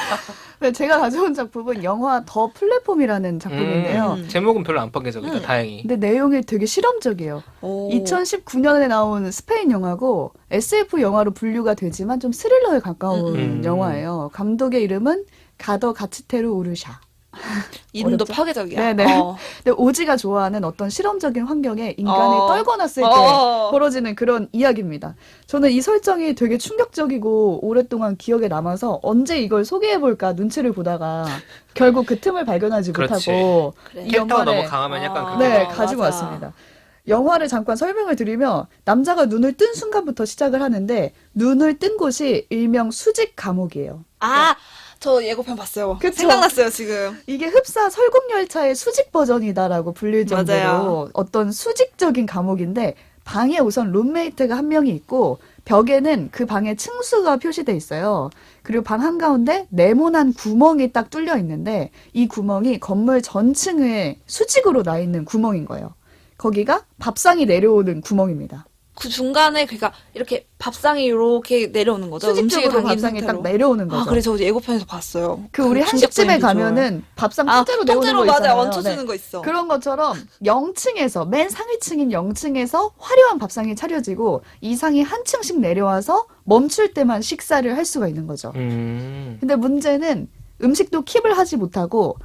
네, 제가 가져온 작품은 영화 더 플랫폼이라는 작품인데요. 제목은 별로 안 파괴적이다. 다행히. 근데 내용이 되게 실험적이에요. 오. 2019년에 나온 스페인 영화고 SF 영화로 분류가 되지만 좀 스릴러에 가까운 영화예요. 감독의 이름은 가더 가츠테루 우르샤. 이름도 어렵죠? 파괴적이야. 네네. 근데 오지가 좋아하는 어떤 실험적인 환경에 인간이 떨궈놨을 때 벌어지는 그런 이야기입니다. 저는 이 설정이 되게 충격적이고 오랫동안 기억에 남아서 언제 이걸 소개해볼까 눈치를 보다가 결국 그 틈을 발견하지 그렇지. 못하고 그래. 이 캐릭터가 영화를 너무 강하면 약간 그렇게 네, 되죠. 가지고 맞아. 왔습니다. 영화를 잠깐 설명을 드리면 남자가 눈을 뜬 순간부터 시작을 하는데 눈을 뜬 곳이 일명 수직 감옥이에요. 저 예고편 봤어요. 그쵸? 생각났어요 지금. 이게 흡사 설국열차의 수직 버전이다라고 불릴 정도로 맞아요. 어떤 수직적인 감옥인데 방에 우선 룸메이트가 한 명이 있고 벽에는 그 방의 층수가 표시돼 있어요. 그리고 방 한가운데 네모난 구멍이 딱 뚫려 있는데 이 구멍이 건물 전층에 수직으로 나 있는 구멍인 거예요. 거기가 밥상이 내려오는 구멍입니다. 그 중간에 그러니까 이렇게 밥상이 이렇게 내려오는 거죠. 음식이 수직적으로 담긴 밥상이 상태로. 딱 내려오는 거죠. 그래 저 예고편에서 봤어요. 그 우리 한식집에 가면은 밥상 통째로 내오는 통째로 거 맞아 있잖아요. 얹혀주는 네. 거 있어. 그런 것처럼 0층에서 맨 상위층인 0층에서 화려한 밥상이 차려지고 이 상이 한 층씩 내려와서 멈출 때만 식사를 할 수가 있는 거죠. 근데 문제는 음식도 킵을 하지 못하고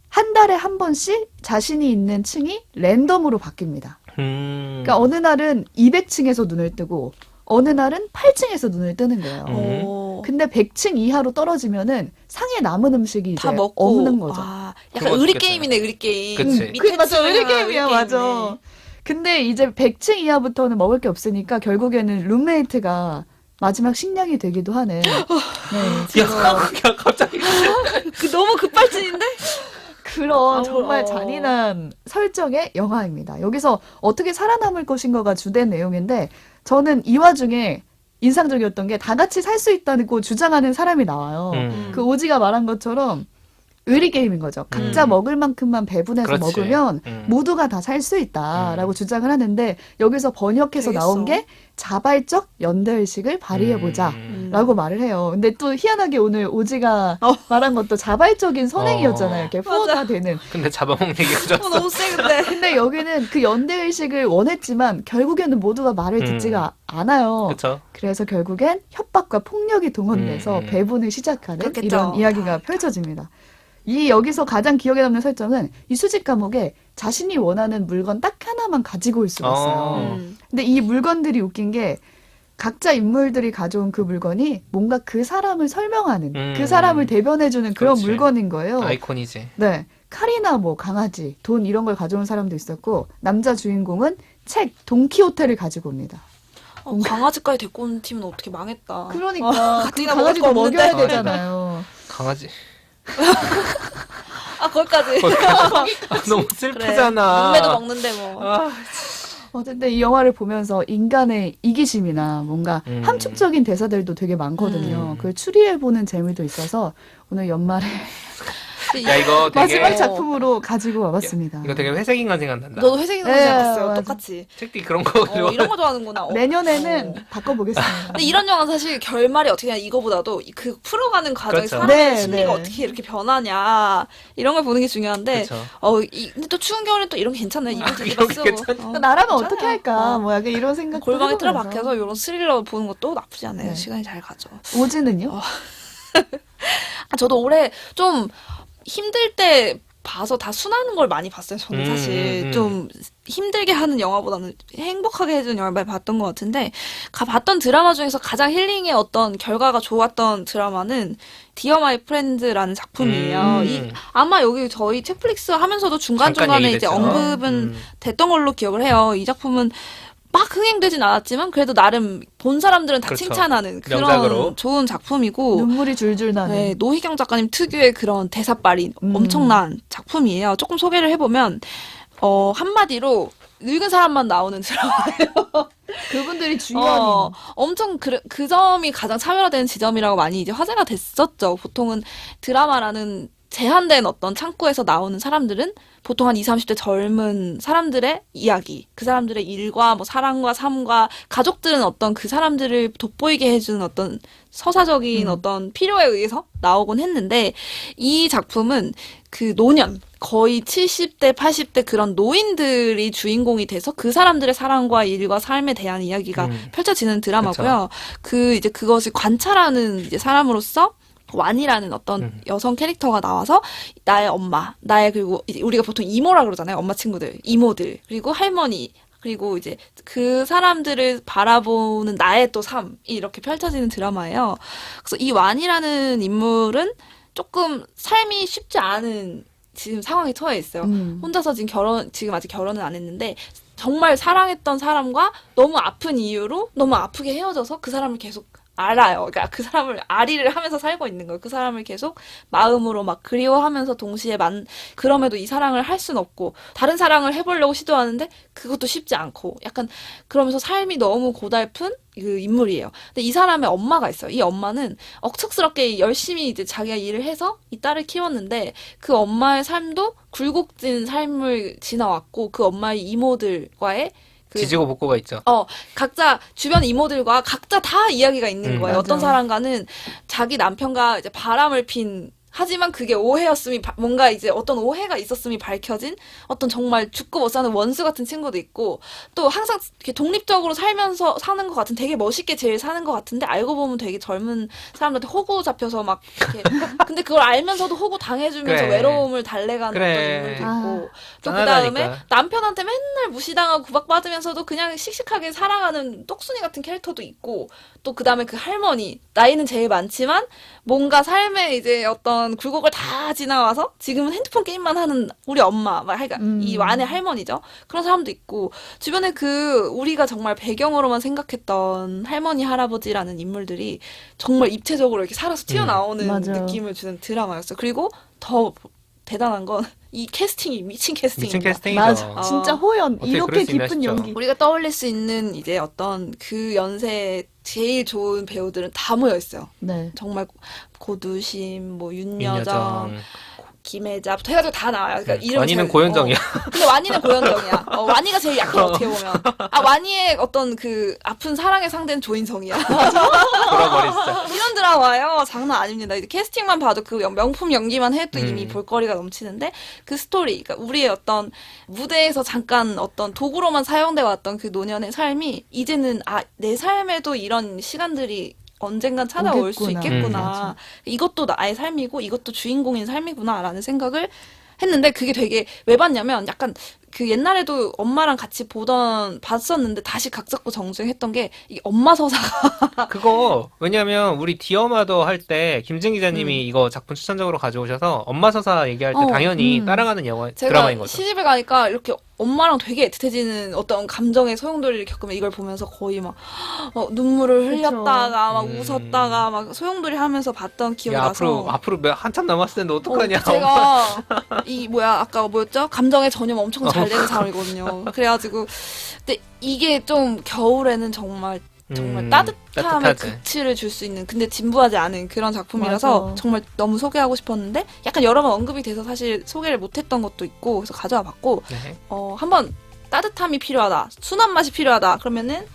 한 달에 한 번씩 자신이 있는 층이 랜덤으로 바뀝니다. 그러니까 어느 날은 200층에서 눈을 뜨고 어느 날은 8층에서 눈을 뜨는 거예요. 근데 100층 이하로 떨어지면은 상에 남은 음식이 이제 다 먹고 없는 거죠. 약간 그거 의리 좋겠어요. 게임이네 의리 게임. 그치. 밑에 맞아, 층은 의리 게임이야, 의리 맞아. 게임이네. 근데 이제 100층 이하부터는 먹을 게 없으니까 결국에는 룸메이트가 마지막 식량이 되기도 하는. 네, 야, 갑자기. 그 너무 급발진인데? 그런 정말 잔인한 설정의 영화입니다. 여기서 어떻게 살아남을 것인가가 주된 내용인데 저는 이 와중에 인상적이었던 게 다 같이 살 수 있다고 주장하는 사람이 나와요. 그 오지가 말한 것처럼 의리 게임인 거죠. 각자 먹을 만큼만 배분해서 그렇지. 먹으면 모두가 다 살 수 있다라고 주장을 하는데 여기서 번역해서 되겠어. 나온 게 자발적 연대의식을 발휘해보자 라고 말을 해요. 근데 또 희한하게 오늘 오지가 말한 것도 자발적인 선행이었잖아요. 이렇게 후원가 되는. 근데 잡아먹는 게 늦었어. 너무 세 근데. 근데 여기는 그 연대의식을 원했지만 결국에는 모두가 말을 듣지가 않아요. 그렇죠. 그래서 결국엔 협박과 폭력이 동원돼서 배분을 시작하는 그렇겠죠. 이런 이야기가 펼쳐집니다. 이 여기서 가장 기억에 남는 설정은 이 수직 감옥에 자신이 원하는 물건 딱 하나만 가지고 올 수가 있어요. 근데 이 물건들이 웃긴 게 각자 인물들이 가져온 그 물건이 뭔가 그 사람을 설명하는 그 사람을 대변해주는 그런 그렇지. 물건인 거예요. 아이콘이지. 네. 칼이나 뭐 강아지, 돈 이런 걸 가져온 사람도 있었고 남자 주인공은 책, 돈키호테를 가지고 옵니다. 강아지까지 데리고 온 팀은 어떻게 망했다. 그러니까 그 가뜩이나 먹을 강아지도 거 먹여야 없는데. 되잖아요. 강아지. 거기까지. 너무 슬프잖아. 몸매도 먹는데 뭐. 어쨌든 이 영화를 보면서 인간의 이기심이나 뭔가 함축적인 대사들도 되게 많거든요. 그걸 추리해보는 재미도 있어서 오늘 연말에 야, 이거 되게. 마지막 작품으로 가지고 와봤습니다. 이거 되게 회색 인간 생각난다. 너도 회색 인간 네, 생각했어요. 맞아. 똑같이. 책디 그런 거 좋아. 이런 거 좋아하는구나. 내년에는 바꿔보겠습니다. 근데 이런 영화는 사실 결말이 어떻게 되냐 이거보다도 그 풀어가는 과정에 그렇죠. 사람의 네, 심리가 네. 어떻게 이렇게 변하냐 이런 걸 보는 게 중요한데 그쵸. 근데 또 추운 겨울에 또 이런 게 괜찮아요. 이불 뒤집어 이런 게 쓰고 괜찮아. 나라면 괜찮아요. 어떻게 할까? 뭐 약간 이런 생각. 골방에 틀어박혀서 이런 스릴러 보는 것도 나쁘지 않아요. 네. 시간이 잘 가죠. 오지는요? 저도 올해 좀 힘들 때 봐서 다 순하는 걸 많이 봤어요. 저는 사실 좀 힘들게 하는 영화보다는 행복하게 해주는 영화를 많이 봤던 것 같은데 봤던 드라마 중에서 가장 힐링의 어떤 결과가 좋았던 드라마는 디어 마이 프렌드라는 작품이에요. 아마 여기 저희 책플릭스 하면서도 중간중간에 이제 언급은 됐던 걸로 기억을 해요. 이 작품은 막 흥행되진 않았지만 그래도 나름 본 사람들은 다 그렇죠. 칭찬하는 그런 명작으로. 좋은 작품이고 눈물이 줄줄 나는. 네, 노희경 작가님 특유의 그런 대사빨이 엄청난 작품이에요. 조금 소개를 해보면 한마디로 늙은 사람만 나오는 드라마예요. 그분들이 주연이. 엄청 그 점이 가장 차별화되는 지점이라고 많이 이제 화제가 됐었죠. 보통은 드라마라는 제한된 어떤 창구에서 나오는 사람들은 보통 한 20, 30대 젊은 사람들의 이야기, 그 사람들의 일과 뭐 사랑과 삶과 가족들은 어떤 그 사람들을 돋보이게 해주는 어떤 서사적인 어떤 필요에 의해서 나오곤 했는데 이 작품은 그 노년, 거의 70대, 80대 그런 노인들이 주인공이 돼서 그 사람들의 사랑과 일과 삶에 대한 이야기가 펼쳐지는 드라마고요. 이제 그것을 관찰하는 이제 사람으로서 완이라는 어떤 여성 캐릭터가 나와서 나의 엄마, 그리고 이제 우리가 보통 이모라 그러잖아요. 엄마 친구들, 이모들, 그리고 할머니, 그리고 이제 그 사람들을 바라보는 나의 또 삶이 이렇게 펼쳐지는 드라마예요. 그래서 이 완이라는 인물은 조금 삶이 쉽지 않은 지금 상황에 처해 있어요. 혼자서 지금 아직 결혼은 안 했는데 정말 사랑했던 사람과 너무 아픈 이유로 너무 아프게 헤어져서 그 사람을 계속 알아요. 그러니까 그 사람을 아리를 하면서 살고 있는 거예요. 그 사람을 계속 마음으로 막 그리워하면서 동시에 그럼에도 이 사랑을 할 순 없고 다른 사랑을 해보려고 시도하는데 그것도 쉽지 않고 약간 그러면서 삶이 너무 고달픈 그 인물이에요. 근데 이 사람의 엄마가 있어요. 이 엄마는 억척스럽게 열심히 이제 자기가 일을 해서 이 딸을 키웠는데 그 엄마의 삶도 굴곡진 삶을 지나왔고 그 엄마의 이모들과의 지지고 볶고가 있죠. 각자 주변 이모들과 각자 다 이야기가 있는 거예요. 맞아. 어떤 사람과는 자기 남편과 이제 바람을 핀 하지만 그게 오해였음이 뭔가 이제 어떤 오해가 있었음이 밝혀진 어떤 정말 죽고 못 사는 원수 같은 친구도 있고 또 항상 이렇게 독립적으로 살면서 사는 것 같은 되게 멋있게 제일 사는 것 같은데 알고 보면 되게 젊은 사람들한테 호구 잡혀서 막 이렇게 근데 그걸 알면서도 호구 당해주면서 그래. 외로움을 달래가는 그래. 어떤 인물도 있고 또 짠하다니까. 그다음에 남편한테 맨날 무시당하고 구박받으면서도 그냥 씩씩하게 살아가는 똑순이 같은 캐릭터도 있고 또 그다음에 그 할머니 나이는 제일 많지만 뭔가 삶에 이제 어떤 굴곡을 다 지나와서 지금은 핸드폰 게임만 하는 우리 엄마, 이 완의 할머니죠. 그런 사람도 있고 주변에 우리가 정말 배경으로만 생각했던 할머니, 할아버지라는 인물들이 정말 입체적으로 이렇게 살아서 튀어나오는 맞아요. 느낌을 주는 드라마였어요. 그리고 더 대단한 건 이 캐스팅이 미친 캐스팅입니다. 미친 캐스팅이죠. 맞아. 진짜 호연. 어떻게 이렇게 그럴 수 있나 깊은 싶죠. 연기. 우리가 떠올릴 수 있는 이제 어떤 그 연세에 제일 좋은 배우들은 다 모여 있어요. 네. 정말 고두심, 뭐 윤여정, 윤여정. 김혜자 해가지고 다 나와요. 그러니까 이름 완이는 고현정이야. 근데 완이는 고현정이야. 완이가 제일 약해 어떻게 보면. 완이의 어떤 그 아픈 사랑의 상대는 조인성이야. 돌아버리 진짜. 이런 드라마예요. 장난 아닙니다. 이제 캐스팅만 봐도 그 명품 연기만 해도 이미 볼거리가 넘치는데 그 스토리, 그러니까 우리의 어떤 무대에서 잠깐 어떤 도구로만 사용돼 왔던 그 노년의 삶이 이제는 내 삶에도 이런 시간들이 언젠간 찾아올 수 오겠구나. 있겠구나. 이것도 나의 삶이고 이것도 주인공인 삶이구나라는 생각을 했는데 그게 되게 왜 봤냐면 약간 그 옛날에도 엄마랑 같이 봤었는데 다시 각 잡고 정주행했던 게 이 엄마 서사가 그거 왜냐면 우리 디어마더 할 때 김진 기자님이 이거 작품 추천적으로 가져오셔서 엄마 서사 얘기할 때 당연히 따라가는 영화 드라마인 제가 거죠. 시집을 가니까 이렇게 엄마랑 되게 애틋해지는 어떤 감정의 소용돌이를 겪으면 이걸 보면서 거의 막 눈물을 흘렸다가 막 웃었다가 막 소용돌이 하면서 봤던 기억이 야, 나서 앞으로 한참 남았을 텐데 어떡하냐. 제가 아까 뭐였죠? 감정의 전염 엄청 잘 되는 사람이거든요. 그래가지고 근데 이게 좀 겨울에는 정말 따뜻함의 따뜻하지. 극치를 줄 수 있는 근데 진부하지 않은 그런 작품이라서 맞아. 정말 너무 소개하고 싶었는데 약간 여러 번 언급이 돼서 사실 소개를 못했던 것도 있고 그래서 가져와 봤고 네. 한번 따뜻함이 필요하다 순한 맛이 필요하다 그러면은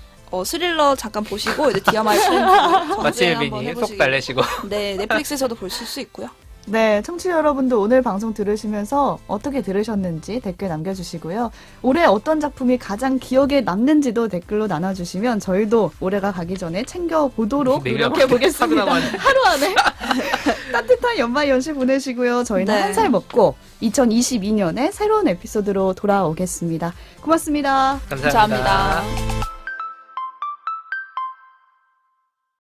스릴러 잠깐 보시고 이제 디어 마이 프렌드 마치 한번 일빈이 속 해보시길 달래시고. 네 넷플릭스에서도 보실 수 있고요. 네, 청취자 여러분도 오늘 방송 들으시면서 어떻게 들으셨는지 댓글 남겨주시고요. 올해 어떤 작품이 가장 기억에 남는지도 댓글로 나눠주시면 저희도 올해가 가기 전에 챙겨보도록 노력해보겠습니다. 하루 안에 따뜻한 연말 연시 보내시고요. 저희는 네. 한 살 먹고 2022년에 새로운 에피소드로 돌아오겠습니다. 고맙습니다. 감사합니다. 감사합니다.